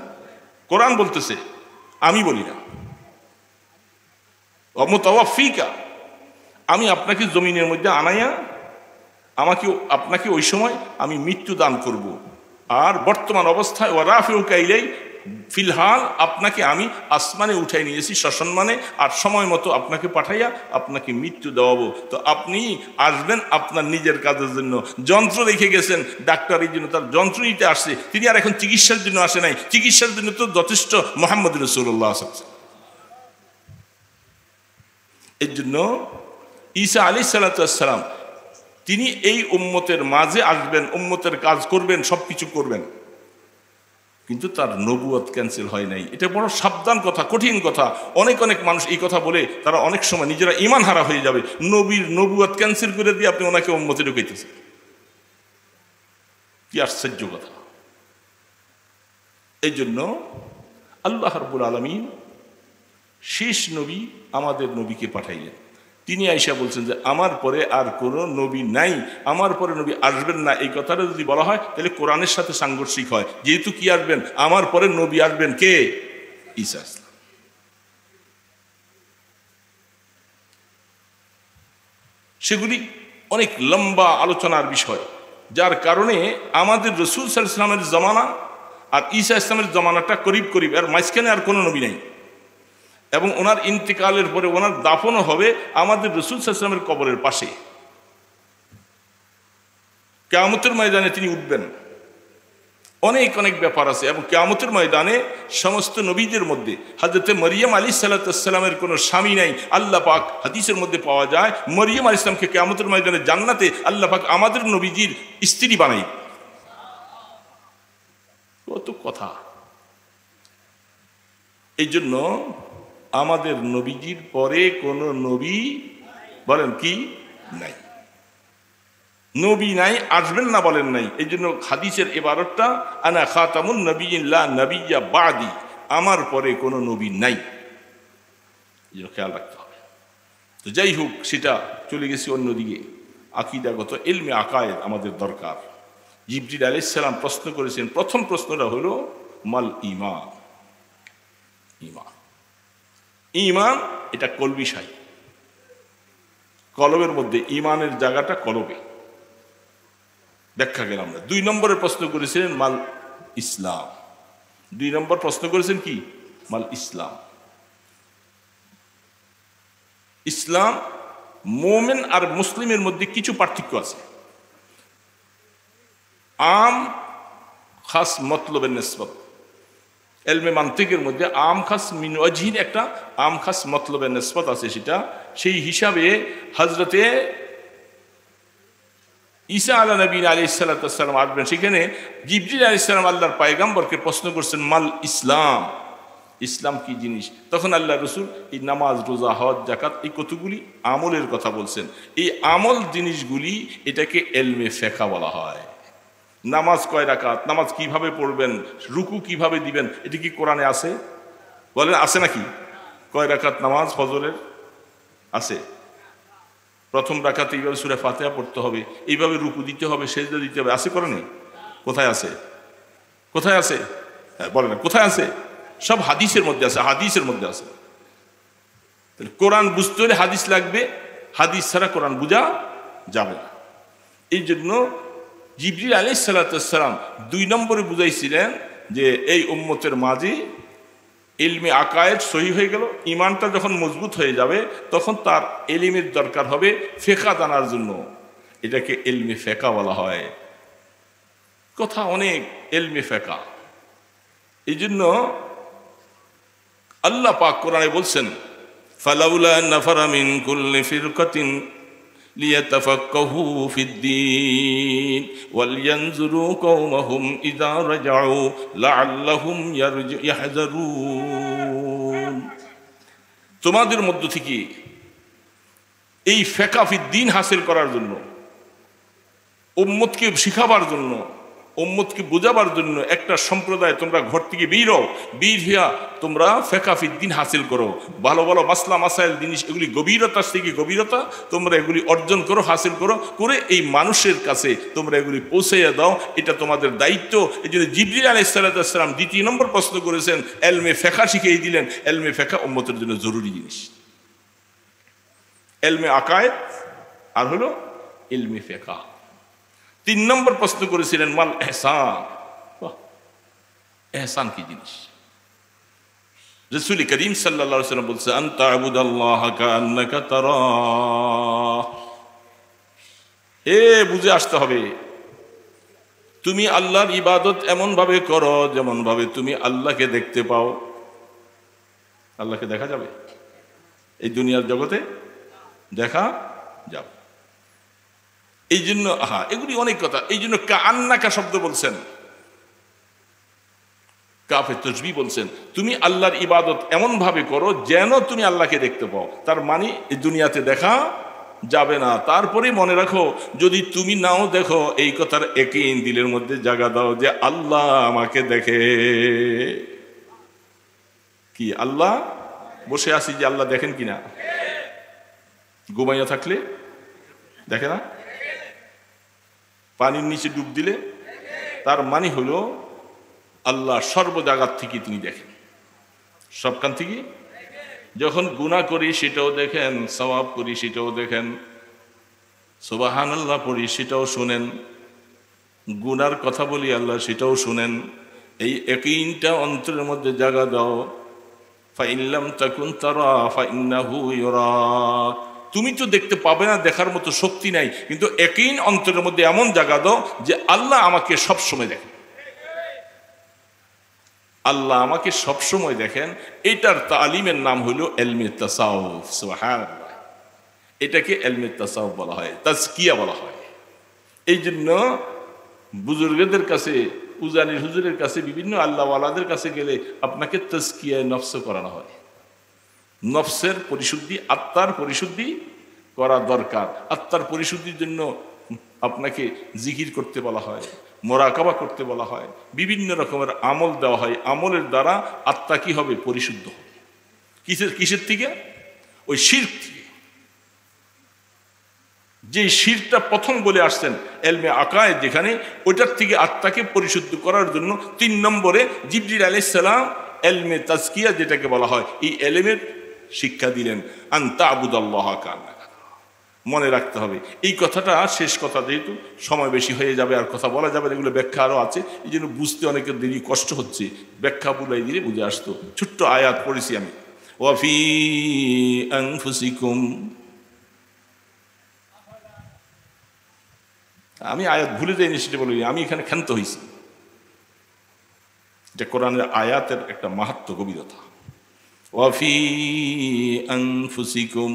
কোরআন বলতেছে, আমি বলি না। মুতাওয়াফিকা, আমি আপনাকে জমিনের মধ্যে আনাইয়া আপনাকে ওই সময় আমি মৃত্যু দান করব। আর বর্তমান অবস্থায় ওয়া রাফিউকা ইলাই, ফিলহাল আপনাকে আমি আসমানে উঠাই নিয়েছি সসম্মানে, আর সময় মতো আপনাকে পাঠাইয়া আপনাকে মৃত্যু দেওয়াবো। তো আপনি আসবেন আপনার নিজের কাজের জন্য। যন্ত্র রেখে গেছেন, ডাক্তার এই জন্য তার যন্ত্র নিতে আসছে, তিনি আর এখন চিকিৎসার জন্য আসে নাই। চিকিৎসার জন্য তো যথেষ্ট মুহাম্মদ রাসূলুল্লাহ। এর জন্য ঈসা আলাইহিস সালাম তিনি এই উম্মতের মাঝে আসবেন, উম্মতের কাজ করবেন, সব কিছু করবেন। কিন্তু তার নবুয়ত ক্যান্সেল হয় নাই। এটা বড় সাবধান কথা, কঠিন কথা। অনেক অনেক মানুষ এই কথা বলে তারা অনেক সময় নিজেরা ঈমান হারা হয়ে যাবে। নবীর নবুয়ত ক্যান্সেল করে দিয়ে আপনি ওনাকে উম্মতে ঢুকাইতেছেন, কি আশ্চর্য কথা। এই জন্য আল্লাহ রাব্বুল আলামিন শেষ নবী আমাদের নবীকে পাঠাইলেন। তিনি আয়েশা বলছেন যে আমার পরে আর কোনো নবী নাই, আমার পরে নবী আসবেন না। এই কথাটা যদি বলা হয় তাহলে কোরআনের সাথে সাংঘর্ষিক হয়। যেহেতু কি আসবেন, আমার পরে নবী আসবেন কে? ঈসা ইসলাম। সেগুলি অনেক লম্বা আলোচনার বিষয়, যার কারণে আমাদের রাসূল সাল্লাল্লাহু আলাইহি ওয়াসাল্লামের জামানা আর ঈসা ইসলামের জামানাটা করিব করিব, আর মাঝখানে আর কোনো নবী নেই। এবং ওনার ইন্তেকালের পরে ওনার দাফনও হবে আমাদের রাসূল সাল্লাল্লাহু আলাইহি ওয়াসাল্লামের কবরের পাশে। কিয়ামতের ময়দানে তিনি উঠবেন। অনেক অনেক ব্যাপার আছে। এবং কিয়ামতের ময়দানে সমস্ত নবীদের মধ্যে হযরতে মরিয়ম আলাইহিস সালামের কোনো স্বামী নাই। আল্লাহ পাক হাদিসের মধ্যে পাওয়া যায় মরিয়ম আলাইহিস সালামকে কিয়ামতের ময়দানে জান্নাতে আল্লাহ পাক আমাদের নবীজির স্ত্রী বানাই। কত কথা। এই জন্য আমাদের নবীজির পরে কোন নবী বলেন কি নাই, নবী নাই, আসবেন না বলেন নাই। এই জন্য হাদিসের ইবারতটা আনা খাতামুন নবিয়্যিন লা নবিয়্যা বাদি, আমার পরে কোনো নবী নাই। এই জন্য খেয়াল রাখতে হবে। তো যাই হোক, সেটা চলে গেছে অন্যদিকে। আকীদাগত ইলমে আকায়েদ আমাদের দরকার। জিবরিল আলাইহিস সালাম প্রশ্ন করেছেন, প্রথম প্রশ্নটা হলো মাল ঈমান। ঈমান, ঈমান এটা কলবি শাই, কলবের মধ্যে। ঈমানের জায়গাটা কলবে। ব্যাখ্যা গেলাম আমরা। 2 নম্বরের প্রশ্ন করেছিলেন মাল ইসলাম। 2 নম্বর প্রশ্ন করেছেন কি? মাল ইসলাম। ইসলাম, মোমেন আর মুসলিমের মধ্যে কিছু পার্থক্য আছে। আম খাস মতলবের নিসবত, এলমে মান্তিকের মধ্যে আম খাস মিন ওয়াজহিন একটা আম খাস মতলবের নিসবত আছে। সেটা সেই হিসাবে হযরতে ঈসা আলা নবী আলাইহিস সালাতু ওয়াস সালাম আসবেন। সেখানে জিবরিল আলাইহিস সালাম আল্লাহর পয়গম্বরকে প্রশ্ন করছেন মাল ইসলাম, ইসলাম কি জিনিস? তখন আল্লাহ রাসূল এই নামাজ, রোজা, হজ, যাকাত এই কতগুলি আমলের কথা বলছেন। এই আমল জিনিসগুলি এটাকে এলমে ফিকহ বলা হয়। নামাজ কয় রাকাত, নামাজ কিভাবে পড়বেন, রুকু কিভাবে দিবেন, এটা কি কোরআনে আছে? বলেন আছে নাকি? কয় রাকাত নামাজ ফজরের আছে? প্রথম রাকাতে এইভাবে সূরা ফাতিহা পড়তে হবে, এইভাবে রুকু দিতে হবে, সেজদা দিতে হবে, আছে কোরআনে? কোথায় আছে? কোথায় আছে? হ্যাঁ বলেন কোথায় আছে? সব হাদিসের মধ্যে আছে, হাদিসের মধ্যে আছে। তাহলে কোরআন বুঝতে হলে হাদিস লাগবে, হাদিস ছাড়া কোরআন বোঝা যাবে না। এই জন্য জিবরিল আলাইহিস সালাতু ওয়াস সালাম 2 নম্বরে বুঝাইছিলেন যে এই উম্মতের মাঝে ইলমে আকায়েদ সহি হয়ে গেল, ইমানটা যখন মজবুত হয়ে যাবে তখন তার ইলমের দরকার হবে ফিকহ জানার জন্য। এটাকে ইলমে ফিকহ বলা হয়। কথা অনেক, ইলমে ফিকহ। এই জন্য আল্লাহ পাক কোরআনে বলছেন ফালাউলা নাফারা মিন কুল্লি ফিরকাতিন লিয়াতাফাক্কাহু ফিদ্দীন ওয়ালয়ানজুরু কওমাহুম ইযা রাজাউ লাআল্লাহুম ইয়াহযারুন। তোমাদের মধ্য থেকে এই ফিকহ ফিদ্দীন হাসিল করার জন্য, উম্মতকে শিখাবার জন্য, উম্মতকে বোঝাবার জন্য একটা সম্প্রদায় তোমরা ঘর থেকে বের হইয়া তোমরা ফিকহ ফিদ্দীন হাসিল করো। ভালো ভালো মাসলা মাসাইল জিনিস, এগুলি গভীরতা থেকে গভীরতা তোমরা এগুলি অর্জন করো, হাসিল করো, করে এই মানুষের কাছে তোমরা এগুলি পৌঁছাইয়া দাও। এটা তোমাদের দায়িত্ব। এই জন্য জিবরিল আলাইহিস সালাতু ওয়াস সালাম 2 নম্বর প্রশ্ন করেছেন, ইলমে ফিকহ শিখিয়ে দিলেন। ইলমে ফিকহ উম্মতের জন্য জরুরি জিনিস। ইলমে আকায়েদ আর হলো ইলমে ফিকহ। 3 নম্বর প্রশ্ন করেছিলেন মাল ইহসান। ইহসান কি জিনিস? রাসূল করিম সাল্লাল্লাহু আলাইহি ওয়াসাল্লাম বলছেন আনতা আবুদাল্লাহা কাআন্নাকা তারাহ। বুঝে আসতে হবে, তুমি আল্লাহর ইবাদত এমন ভাবে করো যেমন ভাবে তুমি আল্লাহকে দেখতে পাও। আল্লাহকে দেখা যাবে? এই দুনিয়ার জগতে দেখা যাবে। এই জন্য এগুলি অনেক কথা। এই জন্য কাআন্নাকা শব্দ বলছেন। কাফে তসবিহ বলছেন, তুমি আল্লাহর ইবাদত এমনভাবে করো যেন তুমি আল্লাহকে দেখতে পাও। তার মানে এই দুনিয়াতে দেখা যাবে না। তারপরে মনে রাখো, যদি তুমি নাও দেখো, এই কথার একই দিলের মধ্যে জায়গা দাও যে আল্লাহ আমাকে দেখে। কি আল্লাহ বসে আছি যে আল্লাহ দেখেন কিনা? ঘুমাইয়া থাকলে দেখে না? পানির নিচে ডুব দিলে? তার মানে হলো আল্লাহ সর্ব জায়গার থেকে তিনি দেখেন, সবখান থেকে। যখন গুনাহ করি সেটাও দেখেন, সওয়াব করি সেটাও দেখেন, সুবহানাল্লাহ পড়ি সেটাও শুনেন, গুনার কথা বলি আল্লাহ সেটাও শুনেন। এই ইয়াকিনটা অন্তরের মধ্যে জায়গা দাও। ফাইল্লাম তাকুন তারা ফাইন্নাহু ইউরাক। তুমি তো দেখতে পাবে না, দেখার মতো শক্তি নাই, কিন্তু ইয়াকিন অন্তরের মধ্যে এমন জায়গা দাও যে আল্লাহ আমাকে সব সময় দেখেন, আল্লাহ আমাকে সব সময় দেখেন। এটার তালিমের নাম হলো ইলমে তাসাউফ। সুবহানাল্লাহ, এটাকে ইলমে তাসাউফ বলা হয়, তাজকিয়া বলা হয়। এই জন্য বুজুর্গদের কাছে, উজানির হুজুরের কাছে, বিভিন্ন আল্লাহওয়ালাদের কাছে গেলে আপনাকে তাজকিয়া নফস করানো হয়। নফসের পরিশুদ্ধি, আত্মার পরিশুদ্ধি করা দরকার। আত্মার পরিশুদ্ধির জন্য আপনাকে জিকির করতে বলা হয়, মোরাকাবা করতে বলা হয়, বিভিন্ন রকমের আমল দেওয়া হয়। আমলের দ্বারা আত্মা কি হবে? পরিশুদ্ধ হবে। কিসের থেকে? ওই শিরক থেকে। যে শিরকটা প্রথম বলে আসছেন ইলমে আকায়েদ, যেখানে ওইটার থেকে আত্মাকে পরিশুদ্ধ করার জন্য 3 নম্বরে জিবরিল আলাইহিস সালাম ইলমে তাজকিয়া যেটাকে বলা হয়, এই ইলমের শিক্ষা দিলেন। আন তা'বুদাল্লাহ কান্না। মনে রাখতে হবে এই কথাটা। শেষ কথা, যেহেতু সময় বেশি হয়ে যাবে আর কথা বলা যাবে, এগুলো ব্যাখ্যা আরও আছে, এই জন্য বুঝতে অনেকের দেরি কষ্ট হচ্ছে। ব্যাখ্যা বুলাই দিলে বুঝে আসতো। ছোট্ট আয়াত পড়েছি আমি, ওয়াফি আনফুসিকুম। আমি আয়াত ভুলে যাইনি সেটা বলি, আমি এখানে ক্ষান্ত হয়েছি। এটা কোরআনের আয়াতের একটা মাহাত্ম্য, গভীরতা। ওয়াফি আনফুসিকুম,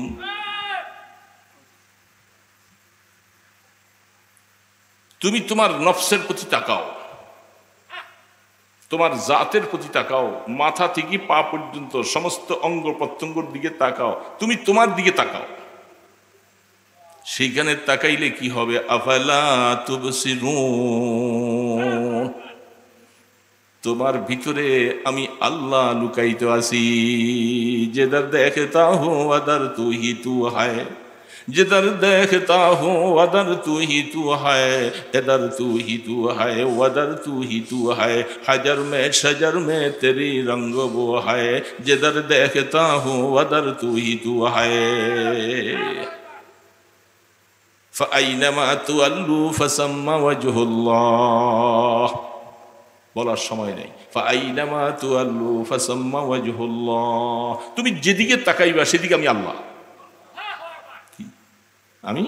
তুমি তোমার নফসের প্রতি তাকাও, তোমার জাতের প্রতি তাকাও, মাথা থেকে পা পর্যন্ত সমস্ত অঙ্গ প্রত্যঙ্গর দিকে তাকাও, তুমি তোমার দিকে তাকাও। সেইখানে তাকাইলে কি হবে? আফালা তুবসিরুন, তোমার ভিতরে আমি আল্লাহ লুকাইতে আছি। যেদার দেখতা হো আদার তু হি তু হায়, जिधर देखता हूँ वदर तू ही तू है, इधर तू ही तू है, वदर तू ही तू है, हजर में शजर में तेरी रंग वो है, जिधर देखता हूँ वदर तू ही तू है। فأينما تولوا فثم وجه الله, বলার সময় নেই। ফাআইনামা তুআল্লু ফাসাম্মা ওয়াজহুল্লাহ, তুমি যেদিকে তাকাইবা সেদিকে আমি আল্লাহ। আমি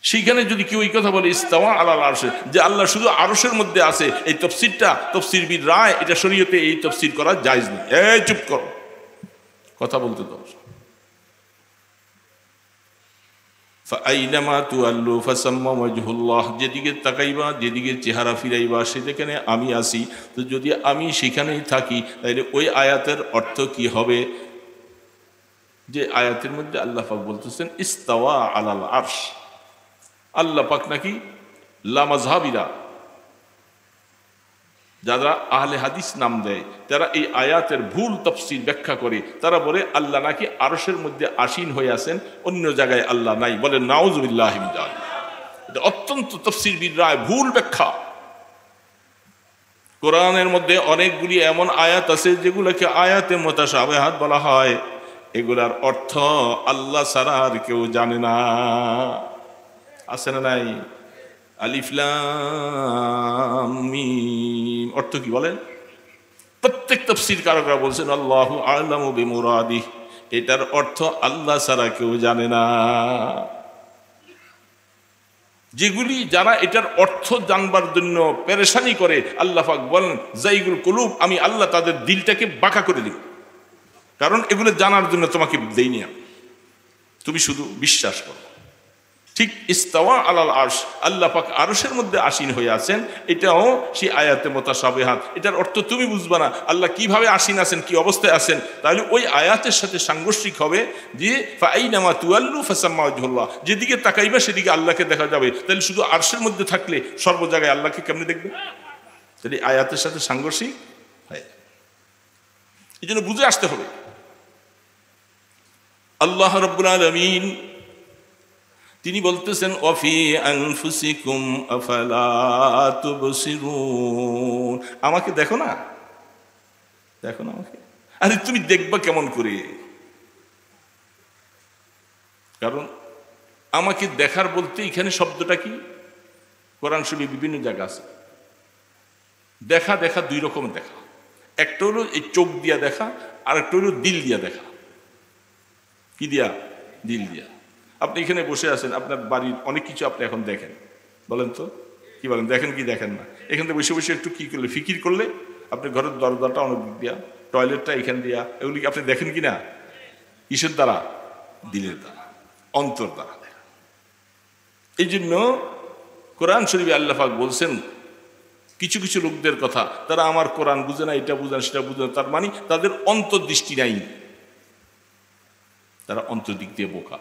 সেইখানে যদি কেউ এই কথা বলে ইস্তাওয়া আলাল আরশ, যে আল্লাহ শুধু আরশের মধ্যে আছে, এই তাফসীরটা তাফসীরবিদ রায়, এটা শরীয়তে এই তাফসীর করা জায়েজ নেই। এই চুপ করো, কথা বলতে দাও। ফাআইনামা তুআল্লু ফাসাম্মা ওয়াজহুল্লাহ, যেদিকে তাকাইবা, যেদিকে চেহারা ফিরাইবা সেখানে আমি আসি। তো যদি আমি সেখানেই থাকি, তাহলে ওই আয়াতের অর্থ কি হবে? যে আয়াতের মধ্যে আল্লাহ পাক বলতেছেন ইস্তাওয়া আলাল আরশ, আল্লাহ পাক নাকি লামাযহাবিরা, যারা আহলে হাদিস নাম দেয়, তারা এই আয়াতের ভুল তাফসীর ব্যাখ্যা করে। তারা বলে আল্লাহ নাকি আরশের মধ্যে আসীন হয়ে আছেন, অন্য জায়গায় আল্লাহ নাই। বলে নাউযুবিল্লাহি মিন যালিক। এটা অত্যন্ত তাফসীরবিদ রায় ভুল ব্যাখ্যা। কোরআনের মধ্যে অনেকগুলি এমন আয়াত আছে যেগুলোকে আয়াতে মুতাশাবিহাত বলা হয়, এগুলার অর্থ আল্লাহ ছাড়া আর কেউ জানে না। আছে না নাই? আলিফ লাম মিম অর্থ কি বলেন? প্রত্যেক তাফসীর কারকরা বলছেন আল্লাহু আ'লামু বিমুরাদিহি, এটার অর্থ আল্লাহ ছাড়া কেউ জানে না। যেগুলি যারা এটার অর্থ জানবার জন্য পেরেশানি করে, আল্লাহ পাক বলেন যাইগুল কুলুব, আমি আল্লাহ তাদের দিলটাকে বাঁকা করে দিব। কারণ এগুলো জানার জন্য তোমাকে দেইনি আমি, তুমি শুধু বিশ্বাস করো। ঠিক ইস্তাওয়া আলাল আরশ, আল্লাহ পাক আরশের মধ্যে আসীন হয়ে আছেন, এটাও সেই আয়াতে মুতাশাবিহাত। এটার অর্থ তুমি বুঝবা না আল্লাহ কিভাবে আসীন আছেন, কি অবস্থায় আছেন, তাহলে ওই আয়াতের সাথে সাংঘর্ষিক হবে যে ফাআইনামা তুওয়াল্লু ফাসাম্মা ওয়াজহুল্লাহ, যেদিকে তাকাইবা সেদিকে আল্লাহকে দেখা যাবে। তাহলে শুধু আরশের মধ্যে থাকলে সর্ব জায়গায় আল্লাহকে কেমনে দেখবে? তাহলে আয়াতের সাথে সাংঘর্ষিক হয়, এই জন্য বুঝে আসতে হবে। আল্লাহ রাব্বুল আলামিন তিনি বলতেছেন ওয়াফি আনফুসিকুম আফালা তুবসিরুন, আমাকে দেখো না, দেখো না আমাকে। আরে তুমি দেখবা কেমন করে? কারণ আমাকে দেখার বলতে এখানে শব্দটা কি, কোরআন শরীফে বিভিন্ন জায়গা আছে। দেখা দেখা দুই রকম দেখা, একটা হলো এই চোখ দিয়া দেখা, আর একটা হলো দিল দিয়া দেখা। কি দিয়া? দিল দিয়া। আপনি এখানে বসে আছেন, আপনার বাড়ির অনেক কিছু আপনি এখন দেখেন, বলেন তো কি বলেন, দেখেন কি দেখেন না? এখান থেকে বসে বসে একটু কি করলে, ফিকির করলে আপনি ঘরের দরজাটা অনেক দিক দিয়া, টয়লেটটা এখান দিয়া, এগুলি আপনি দেখেন কি না? কিসের দ্বারা? দিলের দ্বারা, অন্তর দ্বারা। এই জন্য কোরআন শরীফে আল্লাহ পাক বলছেন কিছু কিছু লোকদের কথা, তারা আমার কোরআন বুঝে না, এটা বুঝে না, সেটা বুঝে না, তার মানে তাদের অন্তর্দৃষ্টি নাই, তারা অন্তর্দিক দিয়ে বোকা।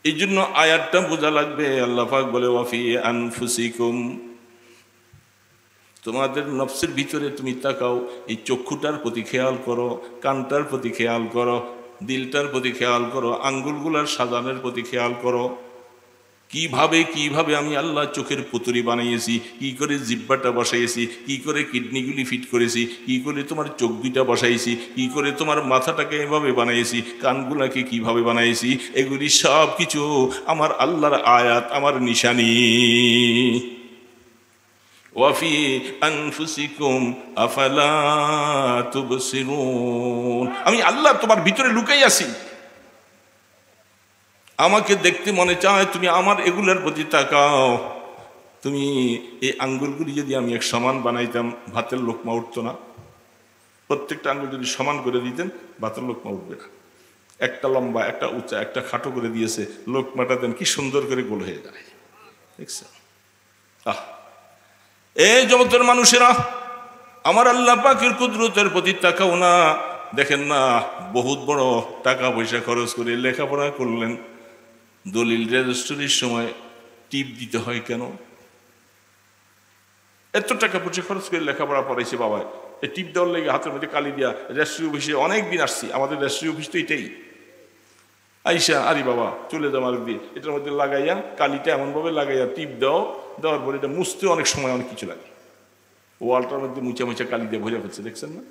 এই জন্য আয়াতটা বোঝা লাগবে। আল্লাহ পাক বলে ওয়াফি আনফুসিকুম, তোমাদের নফসের ভিতরে তুমি তাকাও, এই চক্ষুটার প্রতি খেয়াল করো, কানটার প্রতি খেয়াল করো, দিলটার প্রতি খেয়াল করো, আঙ্গুলগুলার সাজানোর প্রতি খেয়াল করো। কিভাবে কিভাবে আমি আল্লাহ চোখের পুতুরি বানিয়েছি, কি করে জিহ্বাটা বসাইছি, কি করে কিডনিগুলি ফিট করেছি, কি করে তোমার চোখ দুইটা বসাইছি, কি করে তোমার মাথাটাকে এভাবে বানাইছি, কানগুলাকে কিভাবে বানাইছি, এগুলি সব কিছু আমার আল্লাহর আয়াত, আমার নিশানি। ওয়াফি আনফুসিকুম আফালা তুবসিরুন, আমি আল্লাহ তোমার ভিতরে লুকাই আছি, আমাকে দেখতে মনে চায়, তুমি আমার এগুলার প্রতি তাকাও। তুমি এই আঙ্গুলগুলি যদি আমি এক সমান বানাইতাম, ভাতের লোকমা উঠতো না। প্রত্যেকটা আঙ্গুল যদি সমান করে দিতেন, ভাতের লোকমা উঠবে না। একটা লম্বা, একটা উঁচা, একটা খাটো করে দিয়েছে, লোকমাটা দেন কি সুন্দর করে গোল হয়ে যায়, দেখছেন? এই জগতের মানুষেরা, আমার আল্লাহ পাকের কুদরতের প্রতি তাকাও না। দেখেন না, বহুত বড় টাকা পয়সা খরচ করে লেখাপড়া করলেন, দলিল রেজিস্ট্রির সময় টিপ দিতে হয় কেন? এত টাকা পয়সা খরচ করে লেখাপড়া পড়াইছে বাবা, এই টিপ দেওয়ার লেগে হাতের মধ্যে কালি দিয়া রেজিস্ট্রি অফিসে অনেক দিন আসছি, আমাদের রেজিস্ট্রি অফিস তো এটাই। আইসা আরে বাবা চলে যাওয়ার দিয়ে এটার মধ্যে লাগাইয়া কালিটা এমনভাবে লাগাইয়া টিপ দেওয়ার পরে এটা মুছতে অনেক সময় অনেক কিছু লাগে, ওয়ালটার মধ্যে মুচা মুচা কালি দিয়ে ভরে ফেলছে, দেখছেন না?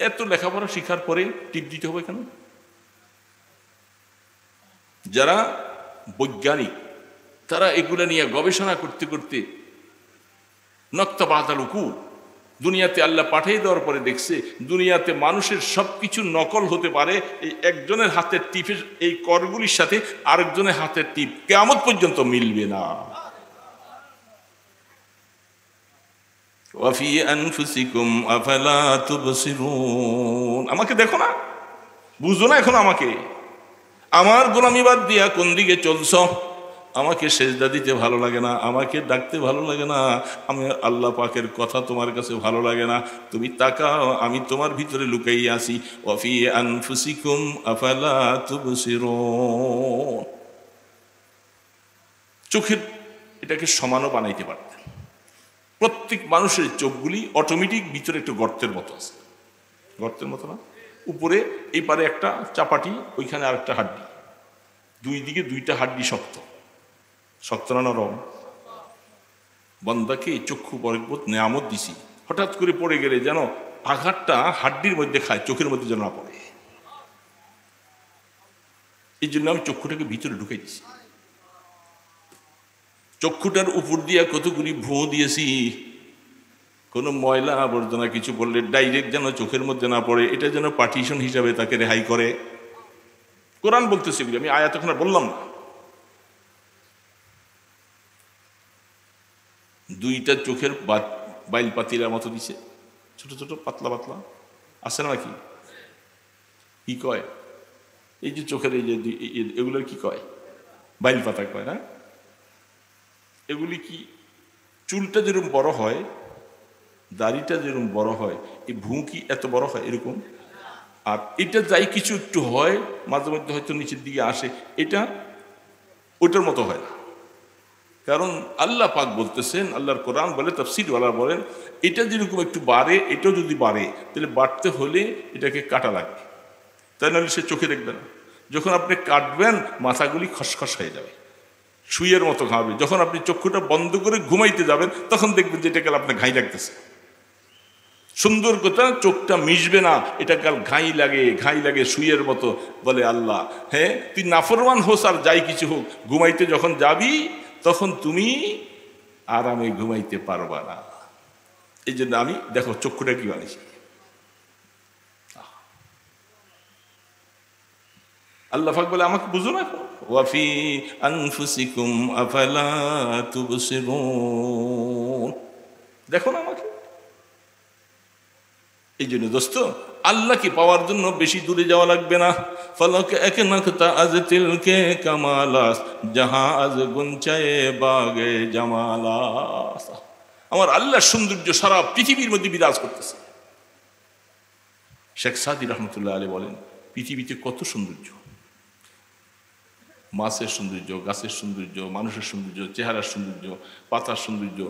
এত লেখাপড়া শিখার পরে টিপ দিতে হবে কেন? যারা বৈজ্ঞানিক, তারা এগুলা নিয়ে গবেষণা করতে করতে নক্তা বাতালুকু দুনিয়াতে আল্লাহ পাঠিয়ে দেওয়ার পরে দেখছে দুনিয়াতে মানুষের সবকিছু নকল হতে পারে, এই একজনের হাতের টিপের এই করগুলির সাথে আরেকজনের হাতের টিপ কিয়ামত পর্যন্ত মিলবে না। ওয়াফি আনফুসিকুম আফালা তুবসিরুন, আমাকে দেখো না, বুঝো না এখন আমাকে? আমার গোলামি বাদ দিয়া কোন দিকে চলছ? আমাকে সেজদা দিতে ভালো লাগে না, আমাকে ডাকতে ভালো লাগে না, আমি আল্লাহ পাকের কথা তোমার কাছে ভালো লাগে না। তুমি তাকাও, আমি তোমার ভিতরে লুকাই আছি। ওয়াফি আনফুসিকুম আফালা তুবসিরুন। চোখের এটাকে সমানও বানাইতে পারতেন। প্রত্যেক মানুষের চোখগুলি অটোমেটিক ভিতরে একটু গর্তের মতো আছে, গর্তের মতো না? উপরে এই পারে একটা চাপাটি, ওইখানে আরেকটা হাড্ডি, দুই দিকে দুইটা হাড্ডি শক্ত, শক্ত না নরম? বান্দাকে চক্ষু বরকত নেয়ামত দিছি, হঠাৎ করে পড়ে গেলে যেন আঘাতটা হাড্ডির মধ্যে খায়, চোখের মধ্যে যেন না পড়ে। এই জন্য আমি চক্ষুটাকে ভিতরে ঢুকাই দিছি। চক্ষুটার উপর দিয়া কতগুলি ভুঁ দিয়েছি, কোনো ময়লা আবর্জনা কিছু বললে ডাইরেক্ট যেন চোখের মধ্যে না পড়ে, এটা যেন পার্টিশন হিসাবে তাকে রেহাই করে। কোরআন বলতেছে, আমি আয়াত এখন আর বললাম না। দুইটা চোখের বাইল পাতিলার মতো দিছে, ছোট ছোট পাতলা পাতলা আছে নাকি? কি কয়? এই যে চোখের এই যে এগুলোর কি কয়? বাইল পাতা কয় না? এগুলি কি চুলটা যেরকম বড় হয়, দাড়িটা যেরকম বড় হয়, এই ভ্রু কি এত বড় হয় এরকম? আর এটা যাই কিছু একটু হয় মাঝে মধ্যে হয়তো নিচের দিকে আসে, এটা ওটার মতো হয় না। কারণ আল্লাহ পাক বলতেছেন, আল্লাহর কোরআন বলে, তাফসীরওয়ালা বলেন, এটা যেরকম একটু বাড়ে এটাও যদি বাড়ে তাহলে বাড়তে হলে এটাকে কাটা লাগবে, তাই নাহলে সে চোখে দেখবে না। যখন আপনি কাটবেন মাথাগুলি খসখস হয়ে যাবে, সুইয়ের মতো ঘামবে। যখন আপনি চক্ষুটা বন্ধ করে ঘুমাইতে যাবেন তখন দেখবেন যে এটা কাল আপনার ঘাই লাগতেছে। সুন্দর কথা, চোখটা মিশবে না, এটা কাল ঘাই লাগে সুইয়ের মতো। বলে আল্লাহ, হ্যাঁ তুই নাফরমান হোস আর যাই কিছু হোক, ঘুমাইতে যখন যাবি তখন তুমি আরামে ঘুমাইতে পারবা না। এই জন্য আমি দেখো চক্ষুটা কি বানিয়েছি। আল্লাহ পাক বলে আমাকে বুঝো না, ওয়াফি আনফুসিকুম আফালা তুবসিরুন, দেখো না আমাকে। এই জন্য দোস্ত, আল্লাহকে পাওয়ার জন্য বেশি দূরে যাওয়া লাগবে না। ফলক এক নখতা আজ তিলকে কামালাস, জাহা আজ গুঞ্চায়ে বাগে জামালাস। আমার আল্লাহর সৌন্দর্য সারা পৃথিবীর মধ্যে বিরাজ করতেছে। শেখ সাদি রহমতুল্লাহ আলী বলেন, পৃথিবীতে কত সৌন্দর্য, মাছের সৌন্দর্য, গাছের সৌন্দর্য, মানুষের সৌন্দর্য, চেহারার সৌন্দর্য, পাতার সৌন্দর্য,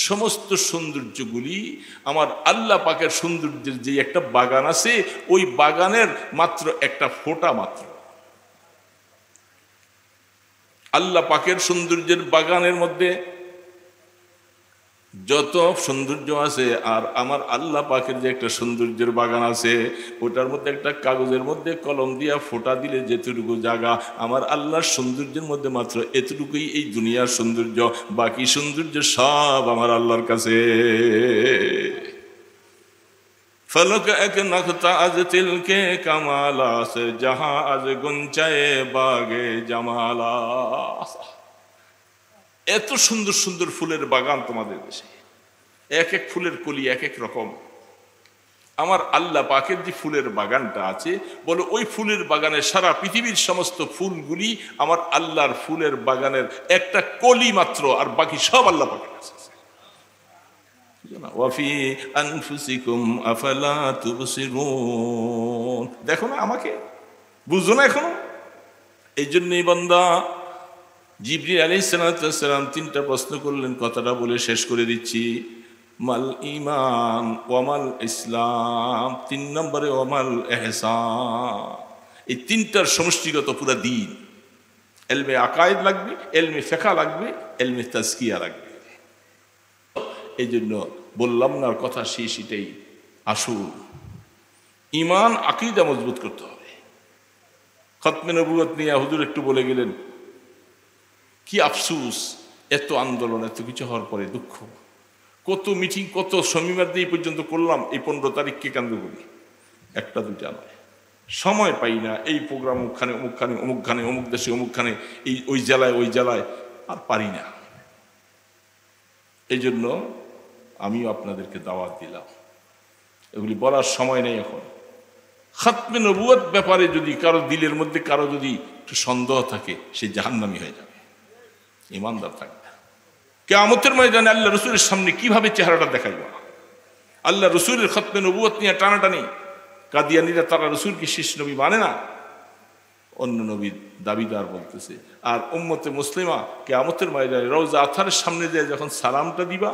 সমস্ত সৌন্দর্যগুলি আমার আল্লাহ পাকের সৌন্দর্যের যে একটা বাগান আছে, ওই বাগানের মাত্র একটা ফোঁটা মাত্র। আল্লাহ পাকের সৌন্দর্যের বাগানের মধ্যে যত সৌন্দর্য আছে, আর আমার আল্লাহ পাকের যে একটা সৌন্দর্যের বাগান আছে, ওটার মধ্যে একটা কাগজের মধ্যে কলম দিয়া ফোঁটা দিলে যেটুকু জায়গা, আমার আল্লাহর সৌন্দর্যের মধ্যে মাত্র এতটুকুই এই দুনিয়ার সৌন্দর্য। বাকি সৌন্দর্য সব আমার আল্লাহর কাছে। ফলক এক নখতা আজ তিলকে কামালাস, জাহা আজ গুঞ্চায়ে বাগে জামালাস। এত সুন্দর সুন্দর ফুলের বাগান তোমাদের দেশে, এক এক ফুলের কলি এক এক রকম। আমার আল্লাহ পাকের যে ফুলের বাগানটা আছে, বলো ওই ফুলের বাগানের সারা পৃথিবীর সমস্ত ফুলগুলি আমার আল্লাহর ফুলের বাগানের একটা কলি মাত্র, আর বাকি সব আল্লাহ পাকের কাছে। ওয়াফি আনফুসিকুম আফালা তুবসিরুন, দেখো না আমাকে, বুঝো না এখনো? এই জন্যই বান্দা জিবরিল আলাইহিস সালাম তিনটা প্রশ্ন করলেন, কথাটা বলে শেষ করে দিচ্ছি। মাল ঈমান, ওয়ামাল ইসলাম, 3 নম্বরে ওয়ামাল ইহসান। এই তিনটার সমষ্টিগত পুরা দিন। ইলমে আকায়েদ লাগবে, ইলমে ফিকহ লাগবে, ইলমে তাজকিয়া লাগবে। এই জন্য বললাম না কথা সেটাই আসুন, ঈমান আকীদা মজবুত করতে হবে। খতমে নবুয়ত নিয়ে হুজুর একটু বলে গেলেন, কি আফসুস, এত আন্দোলন এত কিছু হওয়ার পরে দুঃখ, কত মিটিং কত শনিবার দিয়ে পর্যন্ত করলাম, এই 15 তারিখকে কেন্দ্র করি, একটা দুটা নয়, সময় পাই না। এই প্রোগ্রাম অমুকখানে অমুকখানে অমুকখানে, অমুক দেশে অমুকখানে, এই ওই জেলায় আর পারি না। এই জন্য আমিও আপনাদেরকে দাওয়াত দিলাম, এগুলি বলার সময় নেই এখন। খতমে নবুয়ত ব্যাপারে যদি কারো দিলের মধ্যে কারো যদি একটু সন্দেহ থাকে, সে জাহান্নামী হয়ে যাবে, ঈমানদার থাকবে। কিয়ামতের ময়দানে আল্লাহ রসুলের সামনে কিভাবে চেহারাটা দেখাইবা? আল্লাহ রসুলের খতমে নবুয়ত নিয়ে টানাটানি, কাদিয়ানীরা তারা রসুলকে শেষ নবী মানে না, অন্য নবীর দাবিদার বলতেছে। আর উম্মতে মুসলিমা কিয়ামতের ময়দানে রওজা আতহারের সামনে দিয়ে যখন সালামটা দিবা,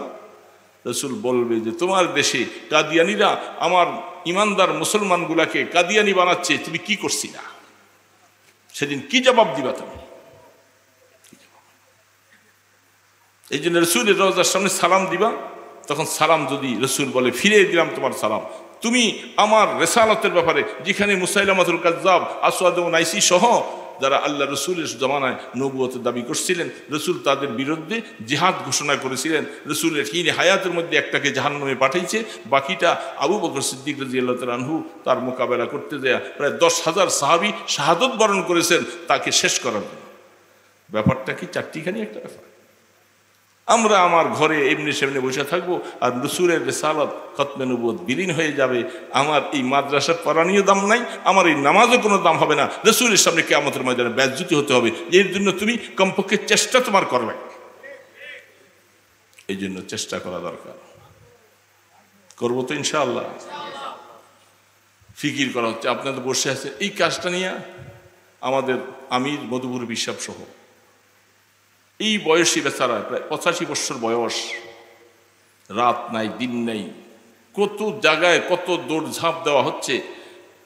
রসুল বলবে যে তোমার দেশে কাদিয়ানীরা আমার ইমানদার মুসলমানগুলাকে কাদিয়ানী বানাচ্ছে, তুমি কি করছিলা? সেদিন কি জবাব দিবা তুমি? এই জন্য রসুলের রওজার সামনে সালাম দিবা, তখন সালাম যদি রসুল বলে ফিরিয়ে দিলাম তোমার সালাম, তুমি আমার রেসালাতের ব্যাপারে, যেখানে মুসাইলামাতুল কাজ্জাব, আসওয়াদ নাইসি সহ যারা আল্লাহ রসুলের জমানায় নবুয়তের দাবি করছিলেন, রসুল তাদের বিরুদ্ধে জিহাদ ঘোষণা করেছিলেন। রসুলের হিনে হায়াতের মধ্যে একটাকে জাহান্নামে পাঠাইছে, বাকিটা আবু বকর সিদ্দিক রাদিয়াল্লাহু তাআলা আনহু তার মোকাবেলা করতে যায় প্রায় 10,000 সাহাবী শাহাদত বরণ করেছেন তাকে শেষ করার জন্য। ব্যাপারটা কি চারটিখানি একটা ব্যাপার? আমরা আমার ঘরে এমনি সেমনি বসে থাকবো আর রসুলের রিসালাত খতমে নবুয়ত বিলীন হয়ে যাবে। আমার এই মাদ্রাসার পড়ানিও দাম নাই, আমার এই নামাজও কোনো দাম হবে না। রসুলের সামনে কিয়ামতের ময়দানে বেইজ্জতি হতে হবে। এর জন্য তুমি কমপক্ষে চেষ্টা তোমার করবে, এই জন্য চেষ্টা করা দরকার। করবো তো ইনশাআল্লাহ। ফিকির করা হচ্ছে, আপনাদের বসে আছে এই কাজটা নিয়ে আমাদের আমির মধুপুর বিশ্বাস সহ এই বয়সী বেচারা প্রায় 85 বছর বয়স, রাত নাই দিন নাই, কত জায়গায় কত দৌড়ঝাঁপ দেওয়া হচ্ছে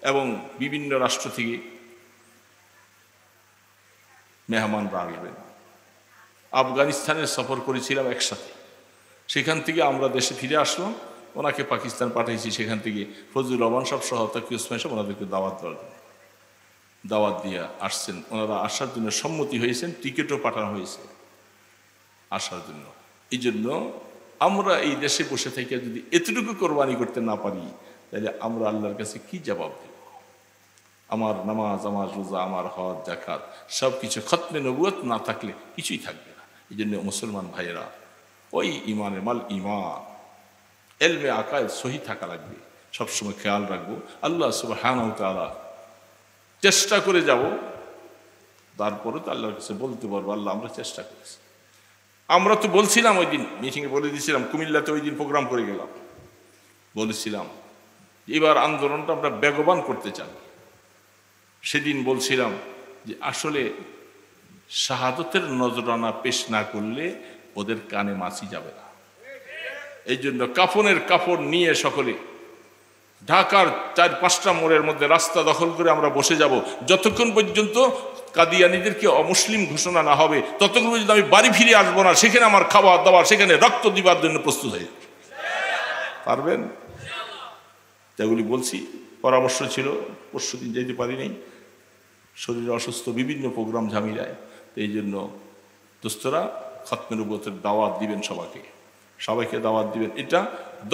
এবং বিভিন্ন রাষ্ট্র থেকে মেহমানরা আসবেন। আফগানিস্তানের সফর করেছিলাম একসাথে, সেখান থেকে আমরা দেশে ফিরে আসলাম, ওনাকে পাকিস্তান পাঠিয়েছি, সেখান থেকে ফজলুর রহমান সাহেব সহ তাকি ওসমান সাহেব ওনাদেরকে দাওয়াত দেওয়ার জন্য দাওয়াত দিয়ে আসছেন। ওনারা আসার জন্য সম্মতি হয়েছেন, টিকিটও পাঠানো হয়েছে আসার জন্য। এই জন্য আমরা এই দেশে বসে থেকে যদি এতটুকু কোরবানি করতে না পারি তাহলে আমরা আল্লাহর কাছে কি জবাব দেব? আমার নামাজ, আমার রোজা, আমার হজ, যাকাত সব কিছু খতমে নবুয়ত না থাকলে কিছুই থাকবে না। এই জন্য মুসলমান ভাইয়েরা, ওই ইমানের মাল ইমান, এলমে আকায়েদ সহি থাকা লাগবে, সবসময় খেয়াল রাখবো। আল্লাহ সুবহানাহু ওয়া তাআলা চেষ্টা করে যাব, তারপরে তো আল্লাহর কাছে বলতে পারবো আল্লাহ আমরা চেষ্টা করেছি। আমরা তো বলছিলাম ওই দিন মিটিংয়ে বলে দিয়েছিলাম, কুমিল্লাতে ওই দিন প্রোগ্রাম করে গেলাম, বলেছিলাম এবার আন্দোলনটা আমরা বেগবান করতে চাই। সেদিন বলছিলাম যে আসলে শাহাদতের নজরানা পেশ না করলে ওদের কানে মাছি যাবে না। এই জন্য কাফনের কাপড় নিয়ে সকলে ঢাকার 4-5টা মোড়ের মধ্যে রাস্তা দখল করে আমরা বসে যাব, যতক্ষণ পর্যন্ত কাদিয়ানীদেরকে অমুসলিম ঘোষণা না হবে ততক্ষণ পর্যন্ত আমি বাড়ি ফিরে আসবো না। সেখানে আমার খাওয়া দাওয়া, সেখানে রক্ত দিবার জন্য প্রস্তুত হয়ে পারবেন। যেগুলি বলছি পরামর্শ ছিল, পরশুদিন যেতে পারি নাই, শরীর অসুস্থ, বিভিন্ন প্রোগ্রাম ঝামেলায়। এই জন্য দোস্তরা খতমে নবুয়তের দাওয়াত দিবেন, সবাইকে দাওয়াত দিবেন। এটা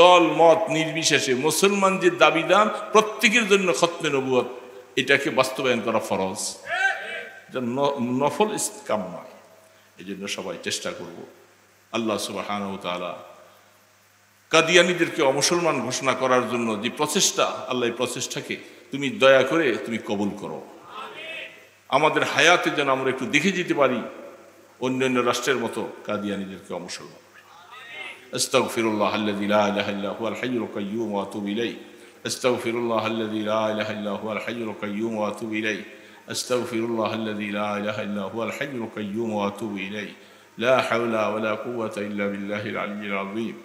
দল মত নির্বিশেষে মুসলমান যে দাবিদার প্রত্যেকের জন্য খতমে নবুয়ত এটাকে বাস্তবায়ন করা ফরজ, এটা নফল কাম নয়। এই জন্য সবাই চেষ্টা করব। আল্লাহ সুবহানাহু ওয়া তাআলা কাদিয়ানীদেরকে অমুসলমান ঘোষণা করার জন্য যে প্রচেষ্টা, আল্লাহ এই প্রচেষ্টাকে তুমি দয়া করে তুমি কবুল করো। আমাদের হায়াতে যেন আমরা একটু দেখে যেতে পারি অন্যান্য রাষ্ট্রের মতো কাদিয়ানীদেরকে অমুসলমান। আস্তাগফিরুল্লাহ আল্লাযী লা ইলাহা ইল্লা হুয়াল হাইয়ুল কাইয়্যুম ওয়া আতুবু ইলাইহি। আস্তাগফিরুল্লাহ আল্লাযী লা ইলাহা ইল্লা হুয়াল হাইয়ুল কাইয়্যুম ওয়া আতুবু ইলাইহি। আস্তাগফিরুল্লাহ আল্লাযী লা ইলাহা ইল্লা হুয়াল হাইয়ুল কাইয়্যুম ওয়া আতুবু ইলাইহি। লা হাওলা ওয়া লা কুওয়াতা ইল্লা বিল্লাহিল আলিয়্যিল আযীম।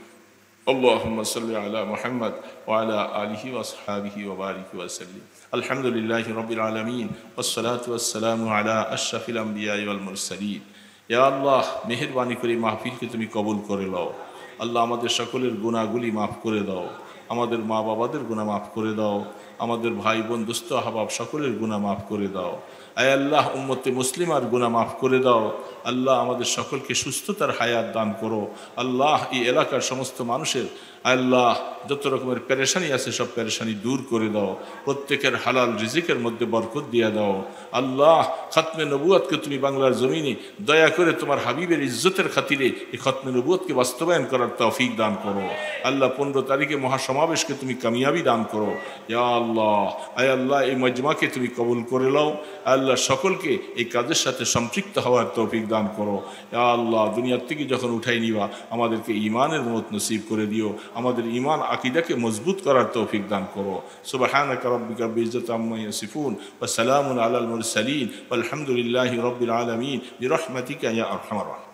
اللهم صل على محمد وعلى آله وأصحابه وبارك وسلم. الحمد لله رب العالمين والصلاة والسلام على أشرف الأنبياء والمرسلين. يا الله মেহেরবানি করে মাহফিলকে তুমি কবুল করে নাও। আল্লাহ আমাদের সকলের গুনাহগুলি মাফ করে দাও, আমাদের মা বাবাদের গুনাহ মাফ করে দাও, আমাদের ভাই বোন দোস্ত আহবাব সকলের গুনাহ মাফ করে দাও। আয় আল্লাহ উম্মতে মুসলিমার গুনাহ মাফ করে দাও। আল্লাহ আমাদের সকলকে সুস্থতার হায়াত দান করো। আল্লাহ এই এলাকার সমস্ত মানুষের আল্লাহ যত রকমের পেরেশানি আছে সব পেরেশানি দূর করে দাও। প্রত্যেকের হালাল রিজিকের মধ্যে বরকত দিয়ে দাও। আল্লাহ খতমে নবুয়তকে তুমি বাংলার জমিনে দয়া করে তোমার হাবিবের ইজ্জতের খাতিরে এই খতমে নবুয়তকে বাস্তবায়ন করার তৌফিক দান করো। আল্লাহ 15 তারিখে মহাসমাবেশকে তুমি কামিয়াবি দান করো। ইয়া আল্লাহ, আয় আল্লাহ এই মজমাকে তুমি কবুল করে নাও। আল্লাহ সকলকে এই কাজের সাথে সম্পৃক্ত হওয়ার তৌফিক দান করো। ইয়া আল্লাহ দুনিয়ার থেকে যখন উঠাই নিবা আমাদেরকে ঈমানের মত নসিব করে দিও, আমাদের ঈমান আকীদাকে মজবুত করার তৌফিক দান করো। সুবহানাকা রাব্বিকা রাব্বিল ইজ্জাতি আম্মা ইয়াসিফুন ওয়া সালামুন আলাল মুরসালিন ওয়াল হামদুলিল্লাহি রাব্বিল আলামিন বিরহমাতিকা ইয়া আরহামার রাহিমিন।